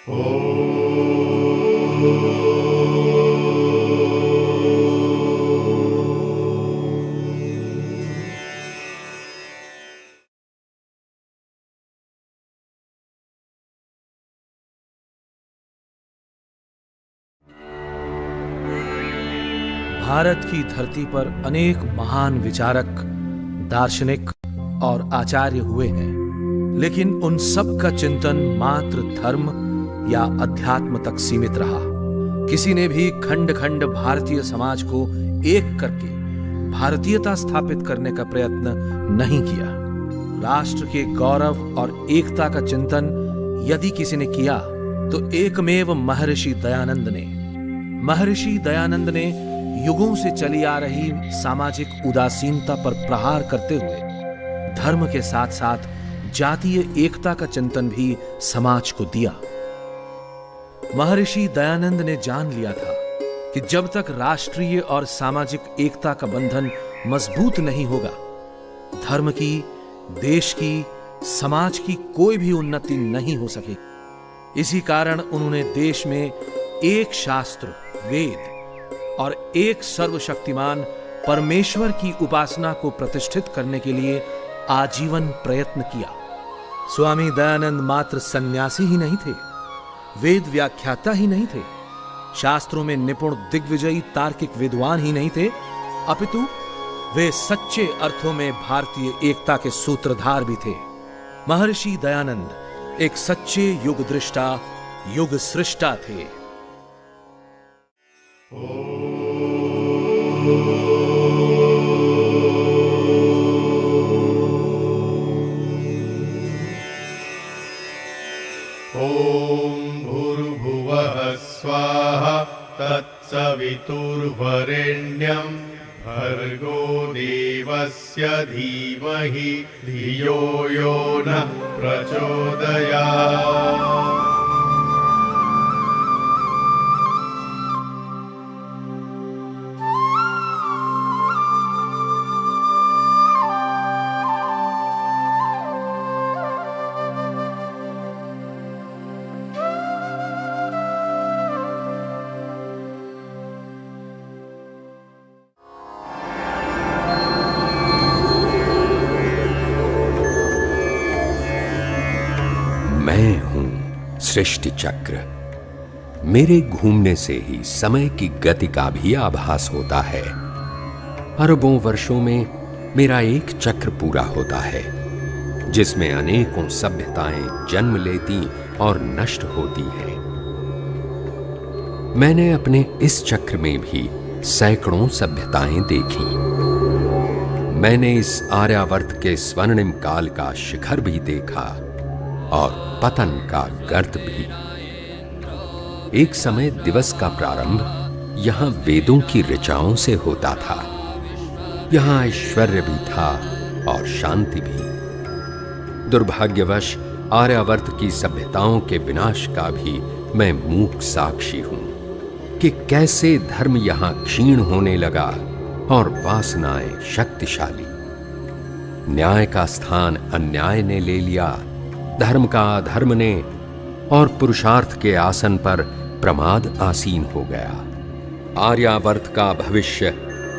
भारत की धरती पर अनेक महान विचारक, दार्शनिक और आचार्य हुए हैं, लेकिन उन सब का चिंतन मात्र धर्म या अध्यात्म तक सीमित रहा। किसी ने भी खंड खंड भारतीय समाज को एक करके भारतीयता स्थापित करने का प्रयत्न नहीं किया। राष्ट्र के गौरव और एकता का चिंतन यदि किसी ने किया तो एकमेव महर्षि दयानंद ने युगों से चली आ रही सामाजिक उदासीनता पर प्रहार करते हुए धर्म के साथ साथ जातीय एकता का चिंतन भी समाज को दिया। महर्षि दयानंद ने जान लिया था कि जब तक राष्ट्रीय और सामाजिक एकता का बंधन मजबूत नहीं होगा, धर्म की, देश की, समाज की कोई भी उन्नति नहीं हो सकेगी। इसी कारण उन्होंने देश में एक शास्त्र, वेद और एक सर्वशक्तिमान परमेश्वर की उपासना को प्रतिष्ठित करने के लिए आजीवन प्रयत्न किया। स्वामी दयानंद मात्र सन्यासी ही नहीं थे, वेद व्याख्याता ही नहीं थे, शास्त्रों में निपुण दिग्विजयी तार्किक विद्वान ही नहीं थे, अपितु वे सच्चे अर्थों में भारतीय एकता के सूत्रधार भी थे। महर्षि दयानंद एक सच्चे युग दृष्टा, युग सृष्टा थे। स्वाहा तत्सवितुर्वरेण्यं भर्गो देवस्य धीमहि धियो यो नः प्रचोदयात्। मैं हूं सृष्टि चक्र। मेरे घूमने से ही समय की गति का भी आभास होता है। अरबों वर्षों में मेरा एक चक्र पूरा होता है, जिसमें अनेकों सभ्यताएं जन्म लेती और नष्ट होती हैं। मैंने अपने इस चक्र में भी सैकड़ों सभ्यताएं देखी। मैंने इस आर्यावर्त के स्वर्णिम काल का शिखर भी देखा और पतन का गर्त भी। एक समय दिवस का प्रारंभ यहां वेदों की ऋचाओं से होता था। यहां ऐश्वर्य भी था और शांति भी। दुर्भाग्यवश आर्यावर्त की सभ्यताओं के विनाश का भी मैं मूक साक्षी हूं कि कैसे धर्म यहां क्षीण होने लगा और वासनाएं शक्तिशाली। न्याय का स्थान अन्याय ने ले लिया, धर्म का अधर्म ने, और पुरुषार्थ के आसन पर प्रमाद आसीन हो गया। आर्यावर्त का भविष्य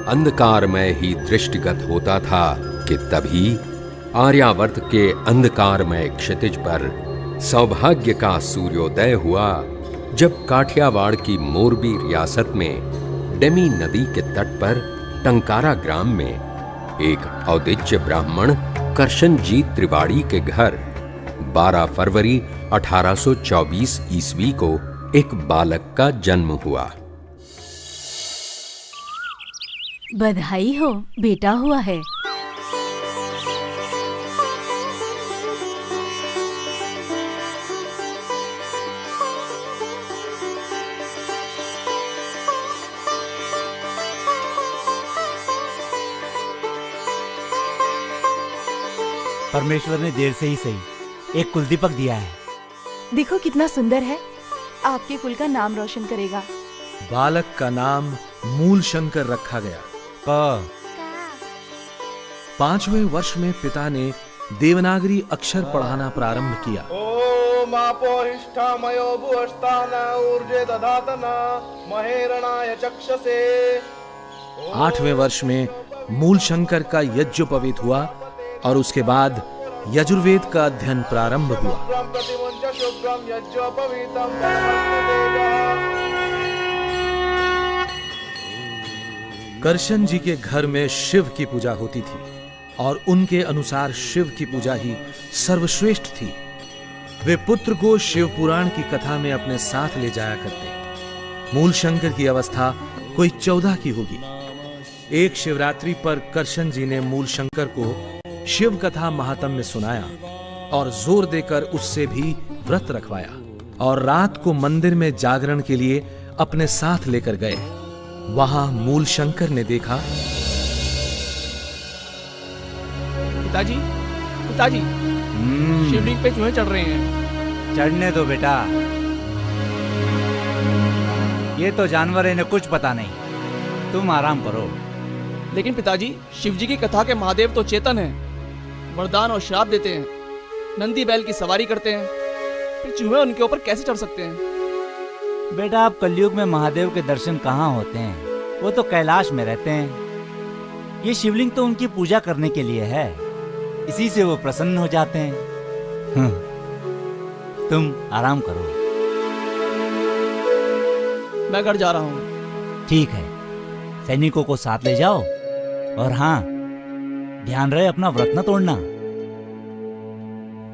अंधकारमय ही दृष्टिगत होता था कि तभी आर्यावर्त के अंधकारमय क्षितिज पर सौभाग्य का सूर्योदय हुआ, जब काठियावाड़ की मोरबी रियासत में डेमी नदी के तट पर टंकारा ग्राम में एक औदिच्य ब्राह्मण करशनजीत त्रिवाड़ी के घर 12 फरवरी 1824 ईस्वी को एक बालक का जन्म हुआ। बधाई हो, बेटा हुआ है। परमेश्वर ने देर से ही सही एक कुलदीपक दिया है। देखो कितना सुंदर है, आपके कुल का नाम रोशन करेगा। बालक का नाम मूल शंकर रखा गया। 5वें वर्ष में पिता ने देवनागरी अक्षर पढ़ाना प्रारंभ किया। ओम मापोहिष्ठामयो भुवस्तान ऊर्जे दधातन महेरणाय चक्षसे। 8वें वर्ष में मूलशंकर का यज्ञोपवीत हुआ और उसके बाद यजुर्वेद का अध्ययन प्रारंभ हुआ। करशन जी के घर में शिव की पूजा होती थी और उनके अनुसार शिव की पूजा ही सर्वश्रेष्ठ थी। वे पुत्र को शिव पुराण की कथा में अपने साथ ले जाया करते। मूलशंकर की अवस्था कोई 14 की होगी। एक शिवरात्रि पर करशन जी ने मूलशंकर को शिव कथा महात्म्य सुनाया और जोर देकर उससे भी व्रत रखवाया और रात को मंदिर में जागरण के लिए अपने साथ लेकर गए। वहां मूलशंकर ने देखा, पिताजी, पिताजी, शिवलिंग पे चूहे चढ़ रहे हैं। चढ़ने दो बेटा, ये तो जानवर है, इन्हें कुछ पता नहीं, तुम आराम करो। लेकिन पिताजी, शिवजी की कथा के महादेव तो चेतन हैं, वरदान और श्राप देते हैं, नंदी बैल की सवारी करते हैं, फिर चूहे उनके ऊपर कैसे चढ़ सकते हैं? बेटा, आप कलयुग में महादेव के दर्शन कहाँ होते हैं, वो तो कैलाश में रहते हैं। ये शिवलिंग तो उनकी पूजा करने के लिए है, इसी से वो प्रसन्न हो जाते हैं। तुम आराम करो। मैं घर जा रहा हूँ। ठीक है, सैनिकों को साथ ले जाओ और हाँ, ध्यान रहे अपना व्रत न तोड़ना।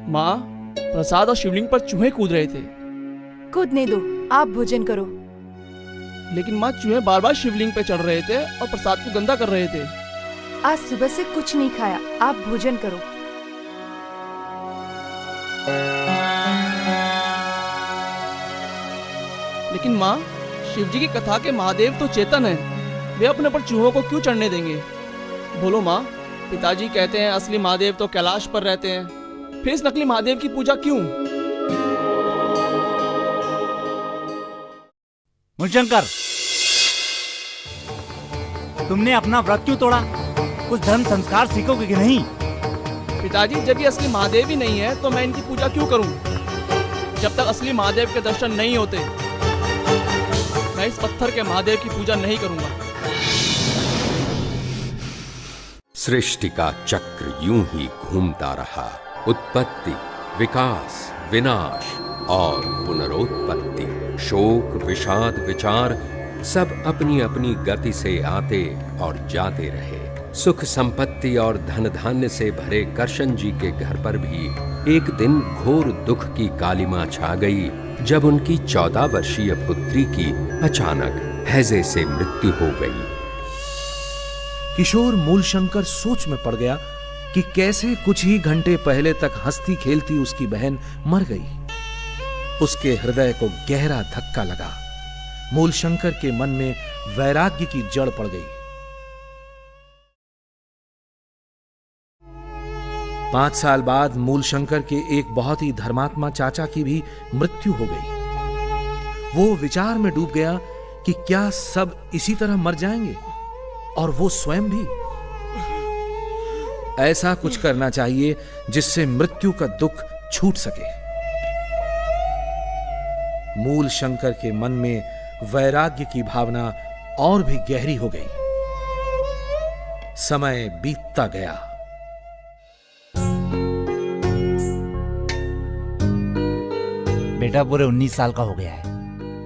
माँ, प्रसाद और शिवलिंग पर चूहे कूद रहे थे। कूदने दो, आप भोजन करो। लेकिन माँ, चूहे बार बार शिवलिंग पे चढ़ रहे थे और प्रसाद को गंदा कर रहे थे। आज सुबह से कुछ नहीं खाया, आप भोजन करो। लेकिन माँ, शिवजी की कथा के महादेव तो चेतन हैं, वे अपने पर चूहों को क्यों चढ़ने देंगे? बोलो माँ, पिताजी कहते हैं असली महादेव तो कैलाश पर रहते हैं, फिर इस नकली महादेव की पूजा क्यों? मूलशंकर, तुमने अपना व्रत क्यों तोड़ा? कुछ धर्म संस्कार सीखोगे कि नहीं? पिताजी, जब ये असली महादेव ही नहीं है तो मैं इनकी पूजा क्यों करूं? जब तक असली महादेव के दर्शन नहीं होते, मैं इस पत्थर के महादेव की पूजा नहीं करूंगा। सृष्टि का चक्र यूं ही घूमता रहा। उत्पत्ति, विकास, विनाश और पुनरोत्पत्ति, शोक, विषाद, विचार सब अपनी अपनी गति से आते और जाते रहे। सुख संपत्ति और धन धान्य से भरे करशन जी के घर पर भी एक दिन घोर दुख की कालिमा छा गई, जब उनकी 14 वर्षीय पुत्री की अचानक हैजे से मृत्यु हो गई। किशोर मूलशंकर सोच में पड़ गया कि कैसे कुछ ही घंटे पहले तक हंसती खेलती उसकी बहन मर गई। उसके हृदय को गहरा धक्का लगा। मूलशंकर के मन में वैराग्य की जड़ पड़ गई। 5 साल बाद मूलशंकर के एक बहुत ही धर्मात्मा चाचा की भी मृत्यु हो गई। वो विचार में डूब गया कि क्या सब इसी तरह मर जाएंगे और वो स्वयं भी। ऐसा कुछ करना चाहिए जिससे मृत्यु का दुख छूट सके। मूलशंकर के मन में वैराग्य की भावना और भी गहरी हो गई। समय बीतता गया। बेटा पूरे 19 साल का हो गया है,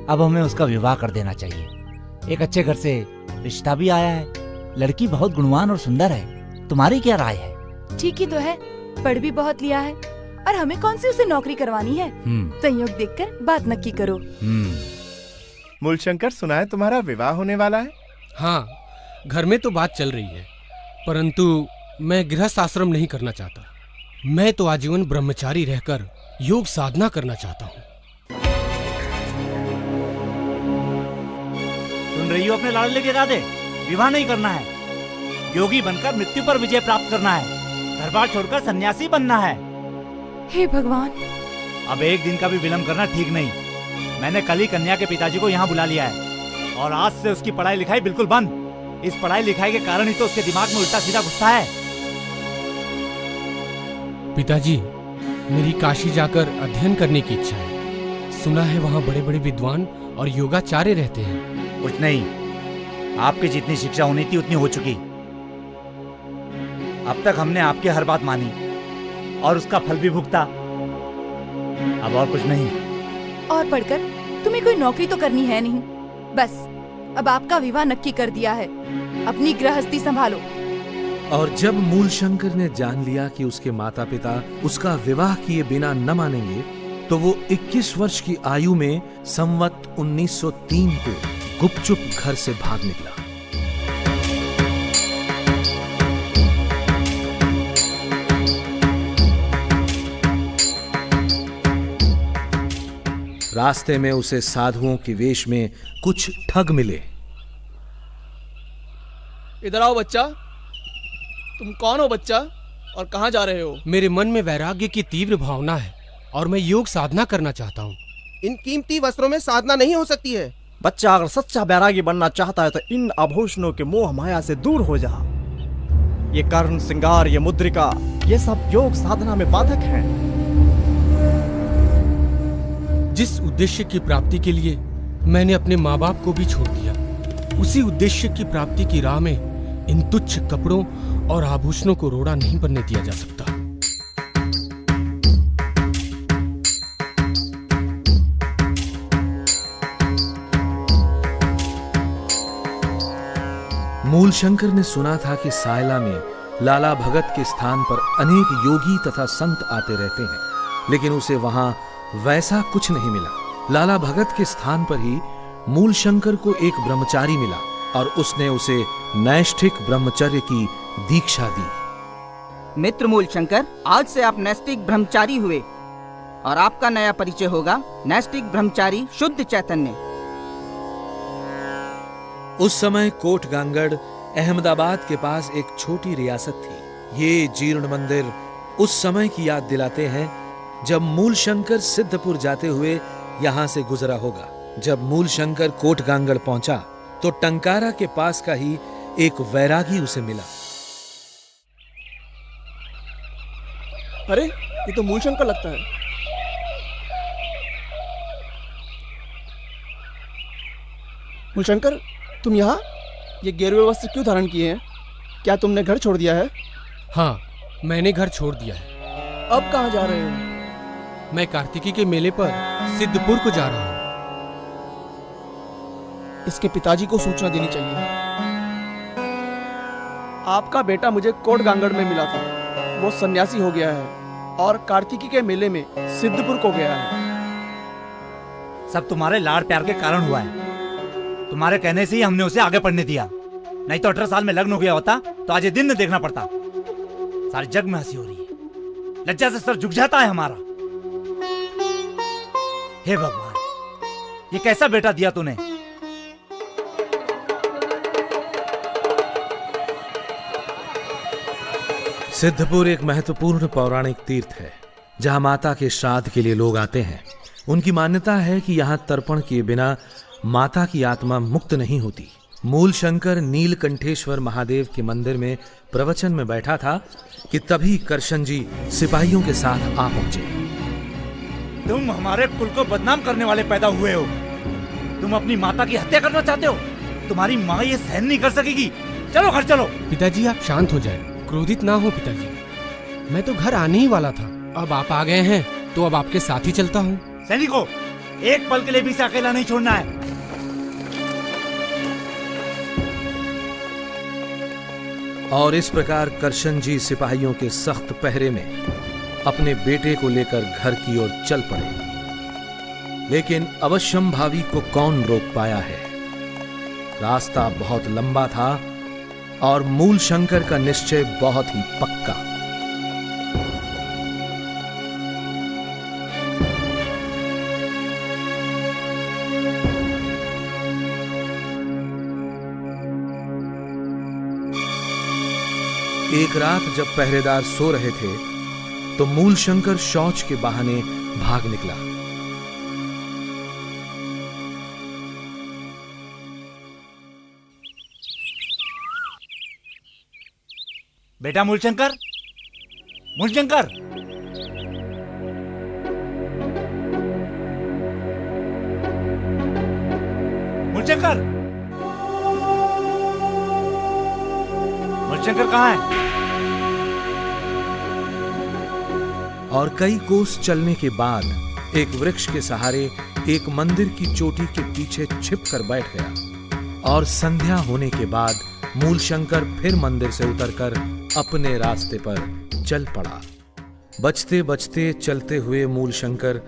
अब हमें उसका विवाह कर देना चाहिए। एक अच्छे घर से रिश्ता भी आया है, लड़की बहुत गुणवान और सुंदर है। तुम्हारी क्या राय है? ठीक ही तो है, पढ़ भी बहुत लिया है और हमें कौन सी उसे नौकरी करवानी है। संयोग देखकर बात नक्की करो। मूलशंकर, सुना है तुम्हारा विवाह होने वाला है? हाँ, घर में तो बात चल रही है, परंतु मैं गृहस्थ आश्रम नहीं करना चाहता। मैं तो आजीवन ब्रह्मचारी रहकर योग साधना करना चाहता हूँ। सुन रही हो अपने लाडले के इरादे? विवाह नहीं करना है, योगी बनकर मृत्यु पर विजय प्राप्त करना है, घर बार छोड़कर सन्यासी बनना है। हे भगवान! अब एक दिन का भी विलंब करना ठीक नहीं। मैंने कल ही कन्या के पिताजी को यहाँ बुला लिया है और आज से उसकी पढ़ाई लिखाई बिल्कुल बंद। इस पढ़ाई लिखाई के कारण ही तो उसके दिमाग में उल्टा सीधा घुसता है। पिताजी, मेरी काशी जाकर अध्ययन करने की इच्छा है। सुना है वहाँ बड़े बड़े विद्वान और योगाचार्य रहते हैं। कुछ नहीं, आपकी जितनी शिक्षा होनी थी उतनी हो चुकी। अब तक हमने आपकी हर बात मानी और उसका फल भी भुगता। अब और कुछ नहीं। और पढ़कर तुम्हें कोई नौकरी तो करनी है नहीं। बस अब आपका विवाह नक्की कर दिया है। अपनी गृहस्थी संभालो। और जब मूलशंकर ने जान लिया कि उसके माता पिता उसका विवाह किए बिना न मानेंगे, तो वो 21 वर्ष की आयु में संवत 1903 को गुपचुप घर से भाग निकला। रास्ते में उसे साधुओं के वेश में कुछ ठग मिले। इधर आओ बच्चा। तुम कौन हो बच्चा, और कहाँ जा रहे हो? मेरे मन में वैराग्य की तीव्र भावना है और मैं योग साधना करना चाहता हूँ। इन कीमती वस्त्रों में साधना नहीं हो सकती है। बच्चा अगर सच्चा बैरागी बनना चाहता है तो इन आभूषणों के मोह माया से दूर हो जा। ये कर्ण श्रृंगार, ये मुद्रिका, ये सब योग साधना में बाधक हैं। जिस उद्देश्य की प्राप्ति के लिए मैंने अपने माँ बाप को भी छोड़ दिया, उसी उद्देश्य की प्राप्ति की राह में इन तुच्छ कपड़ों और आभूषणों को रोड़ा नहीं बनने दिया जा सकता। मूलशंकर ने सुना था कि सायला में लाला भगत के स्थान पर अनेक योगी तथा संत आते रहते हैं, लेकिन उसे वहां वैसा कुछ नहीं मिला। लाला भगत के स्थान पर ही मूलशंकर को एक ब्रह्मचारी मिला और उसने उसे नैष्ठिक ब्रह्मचर्य की दीक्षा दी। मित्र मूलशंकर, आज से आप नैष्ठिक ब्रह्मचारी हुए और आपका नया परिचय होगा नैष्ठिक ब्रह्मचारी शुद्ध चैतन्य। उस समय कोटगांगड़ अहमदाबाद के पास एक छोटी रियासत थी। ये जीर्ण मंदिर उस समय की याद दिलाते हैं जब मूलशंकर सिद्धपुर जाते हुए यहां से गुजरा होगा। जब मूलशंकर कोटगांगड़ पहुंचा तो टंकारा के पास का ही एक वैरागी उसे मिला। अरे ये तो मूलशंकर लगता है। मूलशंकर, तुम यहाँ ये गेरुए वस्त्र क्यों धारण किए हैं? क्या तुमने घर छोड़ दिया है? हाँ, मैंने घर छोड़ दिया है। अब कहाँ जा रहे हो? मैं कार्तिकी के मेले पर सिद्धपुर को जा रहा हूँ। इसके पिताजी को सूचना देनी चाहिए। आपका बेटा मुझे कोटगांगड़ में मिला था। वो सन्यासी हो गया है और कार्तिकी के मेले में सिद्धपुर को गया है। सब तुम्हारे लाड़ प्यार के कारण हुआ है। तुम्हारे कहने से ही हमने उसे आगे पढ़ने दिया, नहीं तो 18 साल में लग्न हो गया होता तो आज ये दिन न देखना पड़ता। सारे जग में हंसी हो रही है, लज्जा से सर झुक जाता है हमारा। हे भगवान, ये कैसा बेटा दिया तूने। सिद्धपुर एक महत्वपूर्ण पौराणिक तीर्थ है जहां माता के श्राद्ध के लिए लोग आते हैं। उनकी मान्यता है कि यहां तर्पण किए बिना माता की आत्मा मुक्त नहीं होती। मूलशंकर नीलकंठेश्वर महादेव के मंदिर में प्रवचन में बैठा था कि तभी करशन जी सिपाहियों के साथ आ पहुंचे। तुम हमारे कुल को बदनाम करने वाले पैदा हुए हो। तुम अपनी माता की हत्या करना चाहते हो। तुम्हारी माँ ये सहन नहीं कर सकेगी। चलो घर चलो। पिताजी आप शांत हो जाएं, क्रोधित ना हो पिताजी। मैं तो घर आने ही वाला था, अब आप आ गए हैं तो अब आपके साथ ही चलता हूँ। सैनिकों, एक पल के लिए भी इसे अकेला नहीं छोड़ना है। और इस प्रकार करशन जी सिपाहियों के सख्त पहरे में अपने बेटे को लेकर घर की ओर चल पड़े। लेकिन अवश्यंभावी को कौन रोक पाया है। रास्ता बहुत लंबा था और मूलशंकर का निश्चय बहुत ही पक्का। एक रात जब पहरेदार सो रहे थे तो मूलशंकर शौच के बहाने भाग निकला। बेटा मूलशंकर, मूलशंकर, मूलशंकर, मूलशंकर कहाँ है? और कई कोस चलने के बाद एक वृक्ष के सहारे एक मंदिर की चोटी के पीछे छिपकर बैठ गया और संध्या होने के बाद मूलशंकर फिर मंदिर से उतरकर अपने रास्ते पर चल पड़ा। बचते बचते चलते हुए मूलशंकर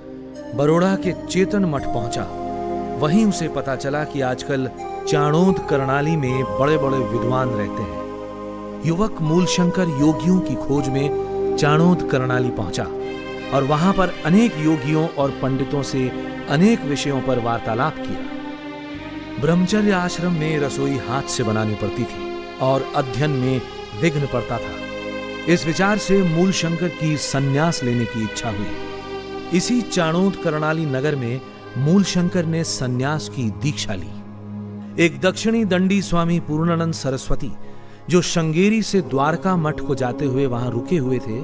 बरोड़ा के चेतन मठ पहुंचा। वहीं उसे पता चला कि आजकल चाणोद करनाली में बड़े बड़े विद्वान रहते हैं। युवक मूलशंकर योगियों की खोज में चाणोद करनाली पहुंचा और वहां पर अनेक योगियों और पंडितों से अनेक विषयों पर वार्तालाप किया। ब्रह्मचर्य आश्रम में रसोई हाथ से बनानी पड़ती थी और अध्ययन में विघ्न पड़ता था। इस विचार से मूलशंकर की संन्यास लेने की इच्छा हुई। इसी चाणोद करनाली नगर में मूलशंकर ने संन्यास की दीक्षा ली। एक दक्षिणी दंडी स्वामी पूर्णानंद सरस्वती जो श्रृंगेरी से द्वारका मठ को जाते हुए वहां रुके हुए थे,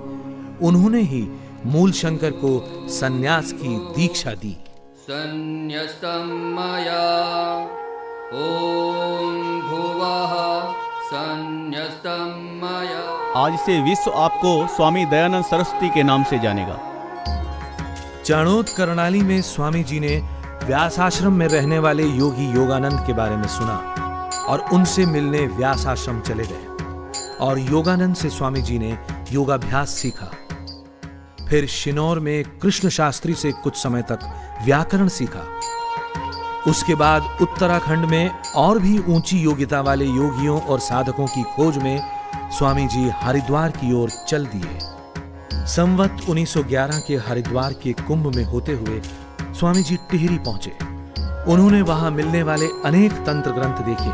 उन्होंने ही मूलशंकर को संन्यास की दीक्षा दी। संन्यस्तं मया ओम भुवः संन्यस्तं मया। आज से विश्व आपको स्वामी दयानंद सरस्वती के नाम से जानेगा। चाणोद करनाली में स्वामी जी ने व्यास आश्रम में रहने वाले योगी योगानंद के बारे में सुना और उनसे मिलने व्यास आश्रम चले गए और योगानंद से स्वामी जी ने योगाभ्यास सीखा। फिर शिनौर में कृष्ण शास्त्री से कुछ समय तक व्याकरण सीखा। उसके बाद उत्तराखंड में और भी ऊंची योग्यता वाले योगियों और साधकों की खोज में स्वामी जी हरिद्वार की ओर चल दिए। संवत 1911 के हरिद्वार के कुंभ में होते हुए स्वामी जी टिहरी पहुंचे। उन्होंने वहां मिलने वाले अनेक तंत्र ग्रंथ देखे।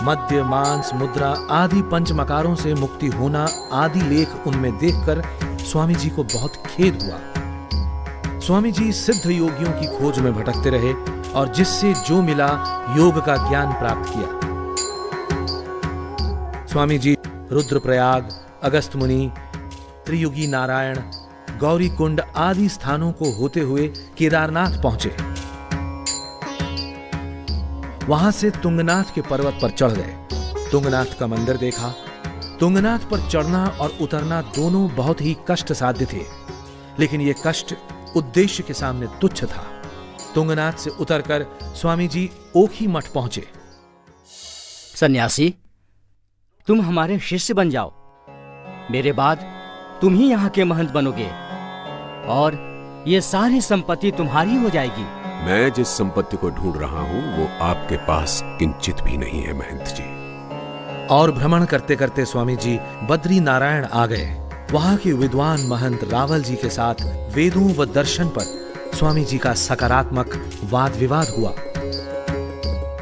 मद्य, मांस, मुद्रा आदि पंचमकारों से मुक्ति होना आदि लेख उनमें देखकर स्वामी जी को बहुत खेद हुआ। स्वामी जी सिद्ध योगियों की खोज में भटकते रहे और जिससे जो मिला योग का ज्ञान प्राप्त किया। स्वामी जी रुद्रप्रयाग, अगस्त मुनि, त्रियुगी नारायण, गौरी कुंड आदि स्थानों को होते हुए केदारनाथ पहुंचे। वहां से तुंगनाथ के पर्वत पर चढ़ गए। तुंगनाथ का मंदिर देखा। तुंगनाथ पर चढ़ना और उतरना दोनों बहुत ही कष्ट साध्य थे, लेकिन यह कष्ट उद्देश्य के सामने तुच्छ था। तुंगनाथ से उतरकर स्वामी जी ओखी मठ पहुंचे। सन्यासी, तुम हमारे शिष्य बन जाओ। मेरे बाद तुम ही यहाँ के महंत बनोगे और ये सारी संपत्ति तुम्हारी हो जाएगी। मैं जिस संपत्ति को ढूंढ रहा हूँ वो आपके पास किंचित भी नहीं है महंत जी। और भ्रमण करते करते स्वामी जी बद्री नारायण आ गए। वहां के विद्वान महंत रावल जी के साथ वेदों व दर्शन पर स्वामी जी का सकारात्मक वाद विवाद हुआ।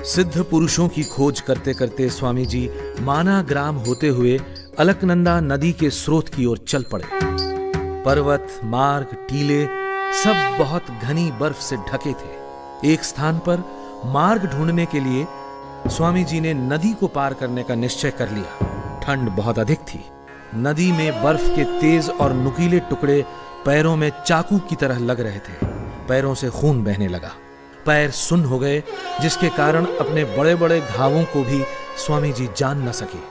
सिद्ध पुरुषों की खोज करते करते स्वामी जी माना ग्राम होते हुए अलकनंदा नदी के स्रोत की ओर चल पड़े। पर्वत, मार्ग, टीले सब बहुत घनी बर्फ से ढके थे। एक स्थान पर मार्ग ढूंढने के लिए स्वामी जी ने नदी को पार करने का निश्चय कर लिया। ठंड बहुत अधिक थी। नदी में बर्फ के तेज और नुकीले टुकड़े पैरों में चाकू की तरह लग रहे थे। पैरों से खून बहने लगा। पैर सुन्न हो गए, जिसके कारण अपने बड़े बड़े घावों को भी स्वामी जी जान न सके।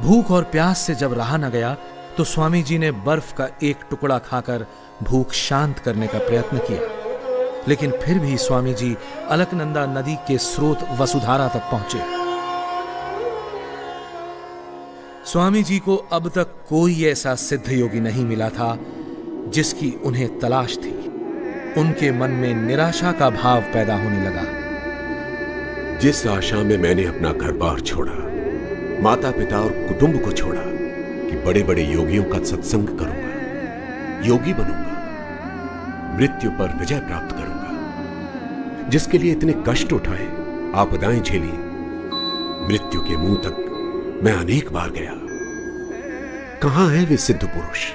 भूख और प्यास से जब रहा न गया तो स्वामी जी ने बर्फ का एक टुकड़ा खाकर भूख शांत करने का प्रयत्न किया, लेकिन फिर भी स्वामी जी अलकनंदा नदी के स्रोत वसुधारा तक पहुंचे। स्वामी जी को अब तक कोई ऐसा सिद्ध योगी नहीं मिला था जिसकी उन्हें तलाश थी। उनके मन में निराशा का भाव पैदा होने लगा। जिस आशा में मैंने अपना घर बार छोड़ा, माता पिता और कुटुंब को छोड़ा कि बड़े बड़े योगियों का सत्संग करूंगा, योगी बनूंगा, मृत्यु पर विजय प्राप्त करूंगा, जिसके लिए इतने कष्ट उठाए, आपदाएं झेली, मृत्यु के मुंह तक मैं अनेक बार गया। कहां है वे सिद्ध पुरुष?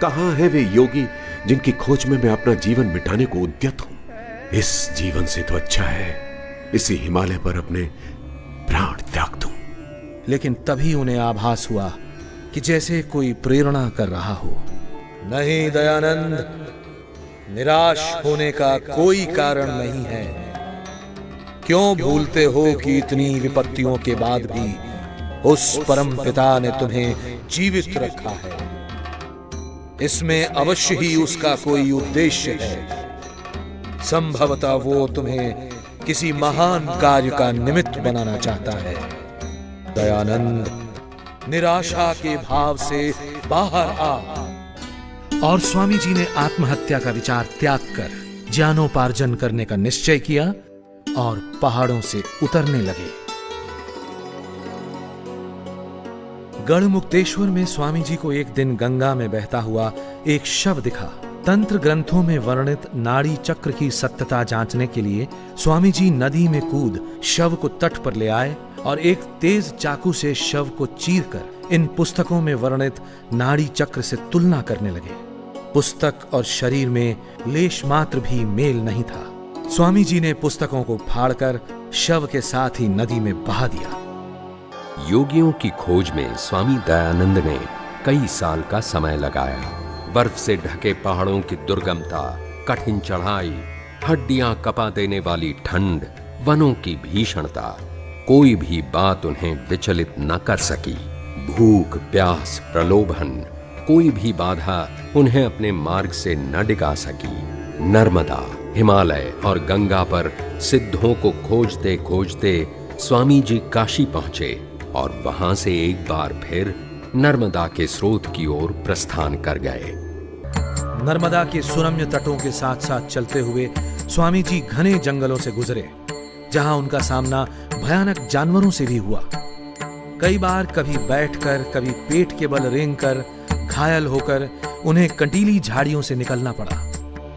कहां है वे योगी जिनकी खोज में मैं अपना जीवन मिटाने को उद्यत हूं? इस जीवन से तो अच्छा है इसी हिमालय पर अपने प्राण त्याग दूं। लेकिन तभी उन्हें आभास हुआ कि जैसे कोई प्रेरणा कर रहा हो। नहीं दयानंद, निराश होने का कोई कारण नहीं है। क्यों भूलते हो कि इतनी विपत्तियों के बाद भी उस परम पिता ने तुम्हें जीवित रखा है? इसमें अवश्य ही उसका कोई उद्देश्य है। संभवतः वो तुम्हें किसी महान कार्य का निमित्त बनाना चाहता है। दयानंद, निराशा के भाव से बाहर आ। और स्वामी जी ने आत्महत्या का विचार त्याग कर ज्ञानोपार्जन करने का निश्चय किया और पहाड़ों से उतरने लगे। गढ़मुक्तेश्वर में स्वामी जी को एक दिन गंगा में बहता हुआ एक शव दिखा। तंत्र ग्रंथों में वर्णित नाड़ी चक्र की सत्यता जांचने के लिए स्वामी जी नदी में कूद शव को तट पर ले आए और एक तेज चाकू से शव को चीरकर इन पुस्तकों में वर्णित नाड़ी चक्र से तुलना करने लगे। पुस्तक और शरीर में लेश मात्र भी मेल नहीं था। स्वामी जी ने पुस्तकों को फाड़कर शव के साथ ही नदी में बहा दिया। योगियों की खोज में स्वामी दयानंद ने कई साल का समय लगाया। बर्फ से ढके पहाड़ों की दुर्गमता, कठिन चढ़ाई, हड्डियां कपा देने वाली ठंड, वनों की भीषणता, कोई भी बात उन्हें विचलित न कर सकी। भूख, प्यास, प्रलोभन, कोई भी बाधा उन्हें अपने मार्ग से न डिगा सकी। नर्मदा, हिमालय और गंगा पर सिद्धों को खोजते खोजते स्वामी जी काशी पहुंचे और वहां से एक बार फिर नर्मदा के स्रोत की ओर प्रस्थान कर गए। नर्मदा के सुरम्य तटों के साथ साथ चलते हुए स्वामी जी घने जंगलों से गुजरे, जहां उनका सामना भयानक जानवरों से भी हुआ। कई बार कभी बैठकर, कभी पेट के बल रेंगकर, घायल होकर उन्हें कंटीली झाड़ियों से निकलना पड़ा।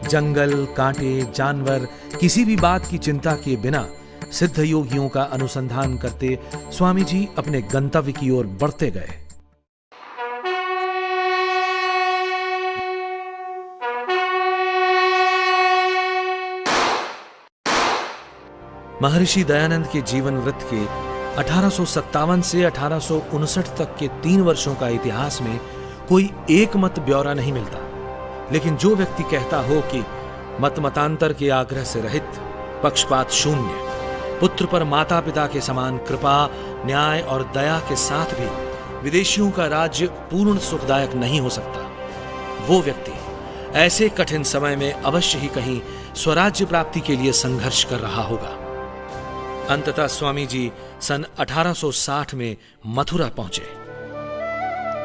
जंगल, कांटे, जानवर, किसी भी बात की चिंता किए बिना सिद्ध योगियों का अनुसंधान करते स्वामी जी अपने गंतव्य की ओर बढ़ते गए। महर्षि दयानंद के जीवन वृत्त के 1857 से 1859 तक के 3 वर्षों का इतिहास में कोई एक मत ब्यौरा नहीं मिलता, लेकिन जो व्यक्ति कहता हो कि मत मतांतर के आग्रह से रहित, पक्षपात शून्य, पुत्र पर माता पिता के समान कृपा, न्याय और दया के साथ भी विदेशियों का राज्य पूर्ण सुखदायक नहीं हो सकता, वो व्यक्ति ऐसे कठिन समय में अवश्य ही कहीं स्वराज्य प्राप्ति के लिए संघर्ष कर रहा होगा। अंततः स्वामी जी सन 1860 में मथुरा पहुंचे।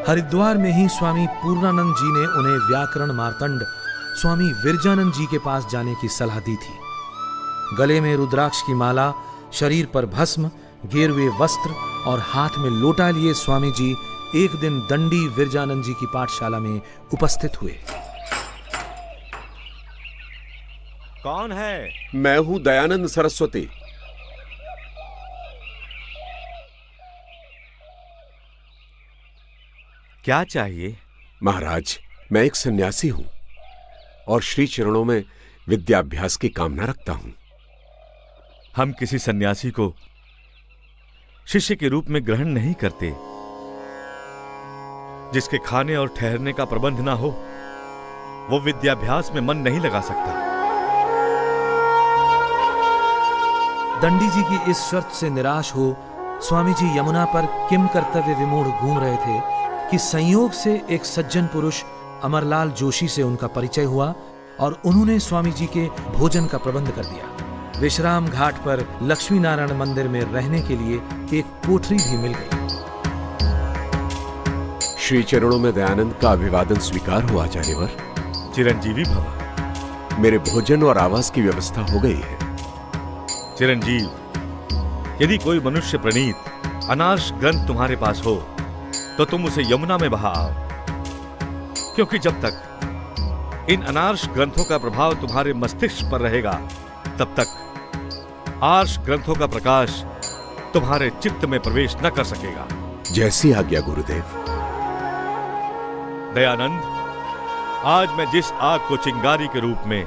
हरिद्वार में ही स्वामी पूर्णानंद जी ने उन्हें व्याकरण मार्तंड स्वामी विरजानंद जी के पास जाने की सलाह दी थी। गले में रुद्राक्ष की माला, शरीर पर भस्म, गेरुए वस्त्र और हाथ में लोटा लिए स्वामी जी एक दिन दंडी विरजानंद जी की पाठशाला में उपस्थित हुए। कौन है? मैं हूं दयानंद सरस्वती। क्या चाहिए? महाराज, मैं एक सन्यासी हूं और श्री चरणों में विद्याभ्यास की कामना रखता हूं। हम किसी सन्यासी को शिष्य के रूप में ग्रहण नहीं करते। जिसके खाने और ठहरने का प्रबंध ना हो, वो विद्याभ्यास में मन नहीं लगा सकता। दंडी जी की इस शर्त से निराश हो स्वामी जी यमुना पर किम कर्तव्य विमूढ़ घूम रहे थे कि संयोग से एक सज्जन पुरुष अमरलाल जोशी से उनका परिचय हुआ और उन्होंने स्वामी जी के भोजन का प्रबंध कर दिया। विश्राम घाट पर लक्ष्मी नारायण मंदिर में रहने के लिए एक कोठरी भी मिल गई। श्री चरणों में दयानंद का अभिवादन स्वीकार हुआ आचार्यवर। चिरंजीवी भव। मेरे भोजन और आवास की व्यवस्था हो गई है। चिरंजीव, यदि कोई मनुष्य प्रणीत अनार्ष ग्रंथ तुम्हारे पास हो तो तुम उसे यमुना में बहा आओ, क्योंकि जब तक इन अनार्ष ग्रंथों का प्रभाव तुम्हारे मस्तिष्क पर रहेगा, तब तक आर्ष ग्रंथों का प्रकाश तुम्हारे चित्त में प्रवेश न कर सकेगा। जैसी आज्ञा गुरुदेव। दयानंद, आज मैं जिस आग को चिंगारी के रूप में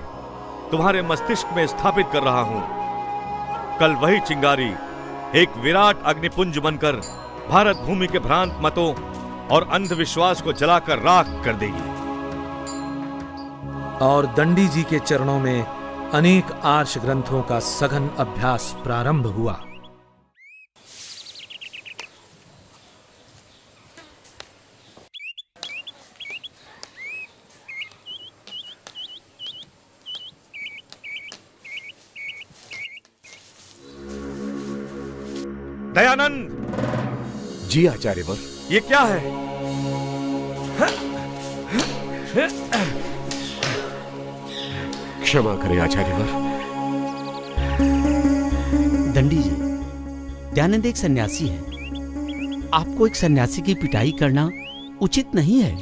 तुम्हारे मस्तिष्क में स्थापित कर रहा हूं, कल वही चिंगारी एक विराट अग्निपुंज बनकर भारत भूमि के भ्रांत मतों और अंधविश्वास को जलाकर राख कर देगी। और दंडी जी के चरणों में अनेक आर्ष ग्रंथों का सघन अभ्यास प्रारंभ हुआ। दयानंद। जी आचार्यवर। ये क्या है? क्षमा करें आचार्यवर। दंडी जी, दयानंद एक सन्यासी है। आपको एक सन्यासी की पिटाई करना उचित नहीं है।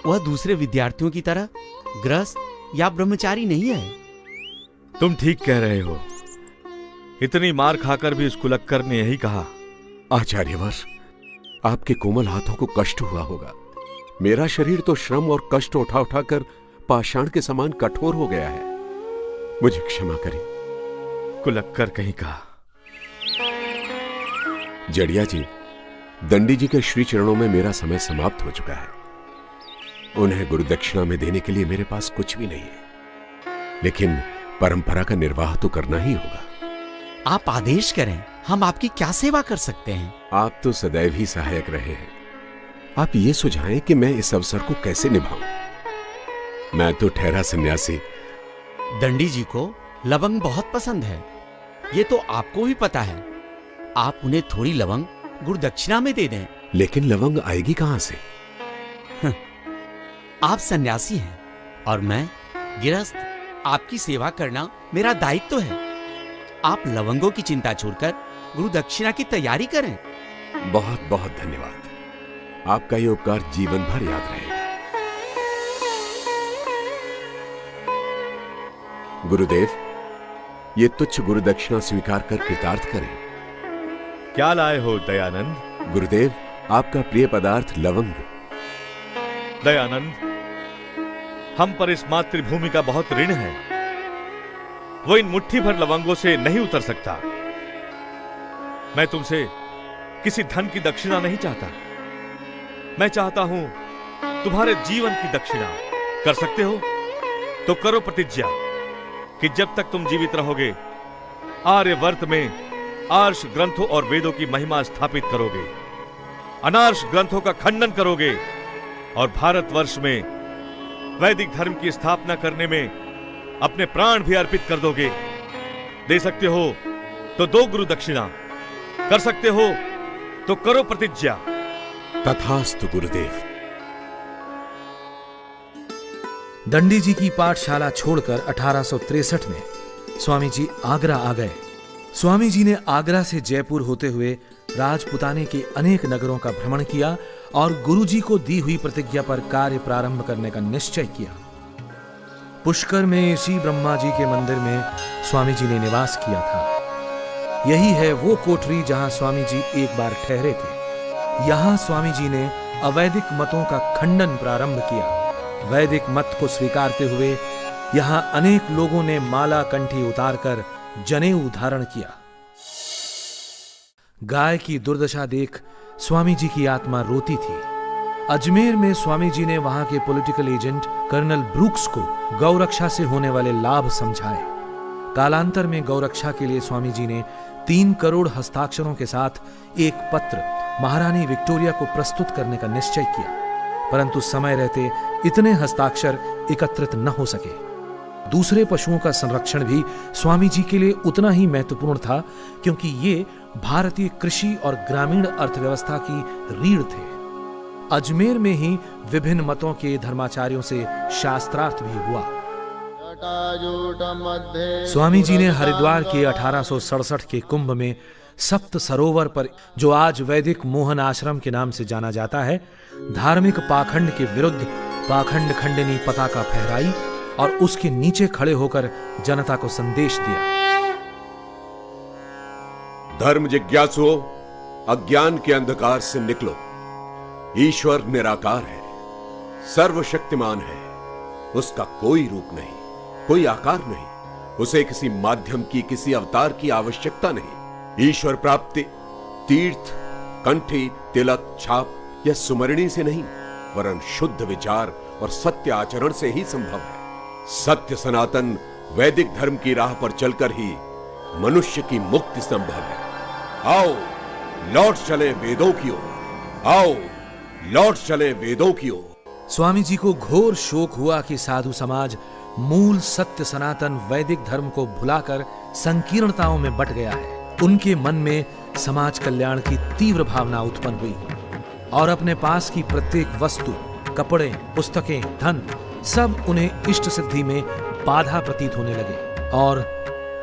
वह दूसरे विद्यार्थियों की तरह गृहस्थ या ब्रह्मचारी नहीं है। तुम ठीक कह रहे हो। इतनी मार खाकर भी उस कुलक्कर ने यही कहा। आचार्यवर, आपके कोमल हाथों को कष्ट हुआ होगा। मेरा शरीर तो श्रम और कष्ट उठा उठाकर पाषाण के समान कठोर हो गया है। मुझे क्षमा करें। कुलक्कर कहीं का। जड़िया जी, दंडी जी के श्री चरणों में मेरा समय समाप्त हो चुका है। उन्हें गुरुदक्षिणा में देने के लिए मेरे पास कुछ भी नहीं है, लेकिन परंपरा का निर्वाह तो करना ही होगा। आप आदेश करें, हम आपकी क्या सेवा कर सकते हैं? आप तो सदैव ही सहायक रहे हैं। आप ये सुझाएं कि मैं इस अवसर को कैसे निभाऊं। मैं तो ठहरा सन्यासी। दंडी जी को लवंग बहुत पसंद है, ये तो आपको भी पता है। आप उन्हें थोड़ी लवंग गुरुदक्षिणा में दे दें। लेकिन लवंग आएगी कहां से? आप सन्यासी हैं और मैं गृहस्थ। आपकी सेवा करना मेरा दायित्व है। आप लवंगों की चिंता छोड़कर गुरुदक्षिणा की तैयारी करें। बहुत बहुत धन्यवाद। आपका ये उपकार जीवन भर याद रहेगा। गुरुदेव, ये तुच्छ गुरुदक्षिणा स्वीकार कर कृतार्थ करें। क्या लाए हो दयानंद? गुरुदेव, आपका प्रिय पदार्थ लवंग। दयानंद, हम पर इस मातृभूमि का बहुत ऋण है। वो इन मुट्ठी भर लवंगों से नहीं उतर सकता। मैं तुमसे किसी धन की दक्षिणा नहीं चाहता। मैं चाहता हूं तुम्हारे जीवन की दक्षिणा। कर सकते हो तो करो प्रतिज्ञा कि जब तक तुम जीवित रहोगे आर्यवर्त में आर्ष ग्रंथों और वेदों की महिमा स्थापित करोगे, अनार्ष ग्रंथों का खंडन करोगे और भारतवर्ष में वैदिक धर्म की स्थापना करने में अपने प्राण भी अर्पित कर दोगे। दे सकते हो तो दो गुरु दक्षिणा, कर सकते हो तो करो प्रतिज्ञा। तथास्तु गुरुदेव। दंडी जी की पाठशाला छोड़कर 1863 में स्वामी जी आगरा आ गए। स्वामी जी ने आगरा से जयपुर होते हुए राजपुताने के अनेक नगरों का भ्रमण किया और गुरु जी को दी हुई प्रतिज्ञा पर कार्य प्रारंभ करने का निश्चय किया। पुष्कर में इसी ब्रह्मा जी के मंदिर में स्वामी जी ने निवास किया था। यही है वो कोठरी जहां स्वामी जी एक बार ठहरे थे। यहां स्वामी जी ने अवैदिक मतों का खंडन प्रारंभ किया। वैदिक मत को स्वीकारते हुए यहां अनेक लोगों ने माला कंठी उतारकर जनेऊ धारण किया। गाय की दुर्दशा देख स्वामी जी की आत्मा रोती थी। अजमेर में स्वामी जी ने वहां के पॉलिटिकल एजेंट कर्नल ब्रूक्स को गौरक्षा से होने वाले लाभ समझाए। कालांतर में गौरक्षा के लिए स्वामी जी ने 3 करोड़ हस्ताक्षरों के साथ एक पत्र महारानी विक्टोरिया को प्रस्तुत करने का निश्चय किया, परंतु समय रहते इतने हस्ताक्षर एकत्रित न हो सके। दूसरे पशुओं का संरक्षण भी स्वामी जी के लिए उतना ही महत्वपूर्ण था, क्योंकि ये भारतीय कृषि और ग्रामीण अर्थव्यवस्था की रीढ़ थे। अजमेर में ही विभिन्न मतों के धर्माचार्यों से शास्त्रार्थ भी हुआ। स्वामी जी ने हरिद्वार के 1867 के कुंभ में सप्त सरोवर पर, जो आज वैदिक मोहन आश्रम के नाम से जाना जाता है, धार्मिक पाखंड के विरुद्ध पाखंड खंडनी पताका फहराई और उसके नीचे खड़े होकर जनता को संदेश दिया। धर्म जिज्ञासुओं, अज्ञान के अंधकार से निकलो। ईश्वर निराकार है, सर्वशक्तिमान है। उसका कोई रूप नहीं, कोई आकार नहीं। उसे किसी माध्यम की, किसी अवतार की आवश्यकता नहीं। ईश्वर प्राप्ति तीर्थ, कंठी, तिलक, छाप या सुमरणी से नहीं, वरन शुद्ध विचार और सत्य आचरण से ही संभव है। सत्य सनातन वैदिक धर्म की राह पर चलकर ही मनुष्य की मुक्ति संभव है। आओ लौट चले वेदों की ओर, आओ लौट चले वेदों की ओर। स्वामी जी को घोर शोक हुआ कि साधु समाज मूल सत्य सनातन वैदिक धर्म को भुलाकर संकीर्णताओं में बट गया है। उनके मन में समाज कल्याण की तीव्र भावना उत्पन्न हुई और अपने पास की प्रत्येक वस्तु, कपड़े, पुस्तकें, धन सब उन्हें इष्ट सिद्धि में बाधा प्रतीत होने लगे। और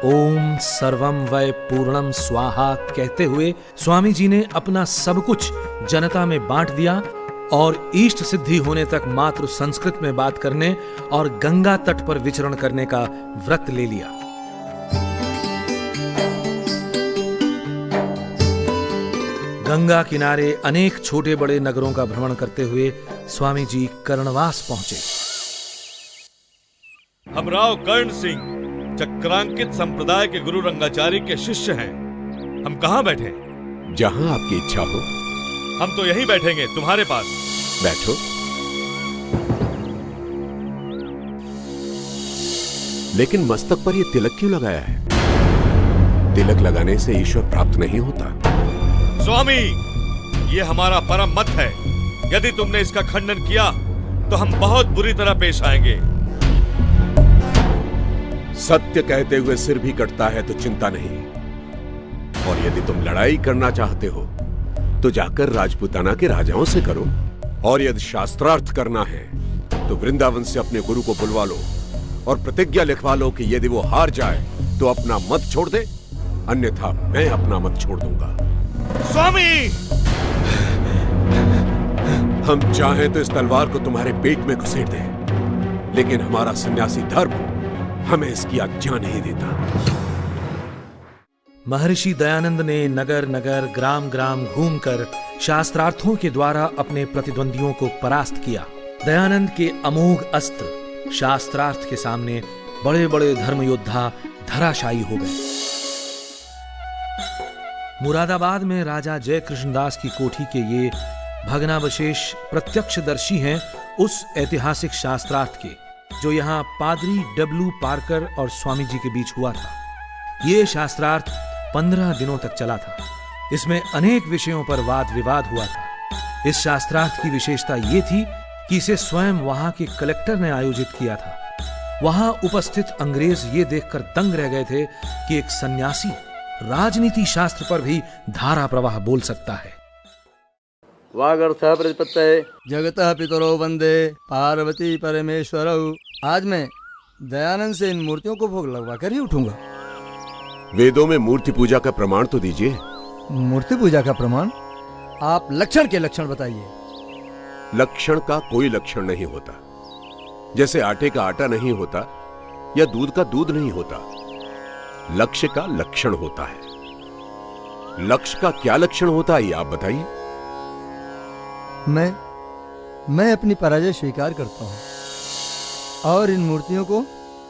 ओम सर्वम वै पूर्णम स्वाहा कहते हुए स्वामी जी ने अपना सब कुछ जनता में बांट दिया और इष्ट सिद्धि होने तक मात्र संस्कृत में बात करने और गंगा तट पर विचरण करने का व्रत ले लिया। गंगा किनारे अनेक छोटे बड़े नगरों का भ्रमण करते हुए स्वामी जी कर्णवास पहुंचे। हम राव कर्ण सिंह चक्रांकित संप्रदाय के गुरु रंगाचार्य के शिष्य हैं। हम कहाँ बैठे? जहां आपकी इच्छा हो। हम तो यहीं बैठेंगे तुम्हारे पास। बैठो। लेकिन मस्तक पर यह तिलक क्यों लगाया है? तिलक लगाने से ईश्वर प्राप्त नहीं होता। स्वामी, ये हमारा परम मत है। यदि तुमने इसका खंडन किया तो हम बहुत बुरी तरह पेश आएंगे। सत्य कहते हुए सिर भी कटता है तो चिंता नहीं। और यदि तुम लड़ाई करना चाहते हो तो जाकर राजपूताना के राजाओं से करो। और यदि शास्त्रार्थ करना है तो वृंदावन से अपने गुरु को बुलवा लो और प्रतिज्ञा लिखवा लो कि यदि वो हार जाए तो अपना मत छोड़ दे, अन्यथा मैं अपना मत छोड़ दूंगा। स्वामी, हम चाहें तो इस तलवार को तुम्हारे पेट में घुसेड़ दें, लेकिन हमारा सन्यासी धर्म हमें इसकी आज्ञा नहीं देता। महर्षि दयानंद ने नगर नगर ग्राम ग्राम घूमकर शास्त्रार्थों के द्वारा अपने प्रतिद्वंदियों को परास्त किया। दयानंद के अमोघ अस्त्र शास्त्रार्थ के सामने बड़े बड़े धर्म योद्धा धराशायी हो गए। मुरादाबाद में राजा जय कृष्णदास की कोठी के ये भग्नावशेष प्रत्यक्षदर्शी हैं उस ऐतिहासिक शास्त्रार्थ के जो यहाँ पादरी डब्ल्यू पार्कर और स्वामी जी के बीच हुआ था। ये शास्त्रार्थ 15 दिनों तक चला था। इसमें अनेक विषयों पर वाद विवाद हुआ था। इस शास्त्रार्थ की विशेषता ये थी कि इसे स्वयं वहां के कलेक्टर ने आयोजित किया था। वहां उपस्थित अंग्रेज ये देखकर दंग रह गए थे कि एक सन्यासी राजनीति शास्त्र पर भी धारा प्रवाह बोल सकता है। वागर्थः प्रतिपत्तये जगतः पितरो वंदे पार्वती परमेश्वरौ। आज मैं दयानंद से इन मूर्तियों को भोग लगवा कर ही उठूंगा। वेदों में मूर्ति पूजा का प्रमाण तो दीजिए। मूर्ति पूजा का प्रमाण? आप लक्षण के लक्षण बताइए। लक्षण का कोई लक्षण नहीं होता। जैसे आटे का आटा नहीं होता या दूध का दूध नहीं होता। लक्ष्य का लक्षण होता है। लक्ष्य का क्या लक्षण होता है ये आप बताइए। मैं अपनी पराजय स्वीकार करता हूं और इन मूर्तियों को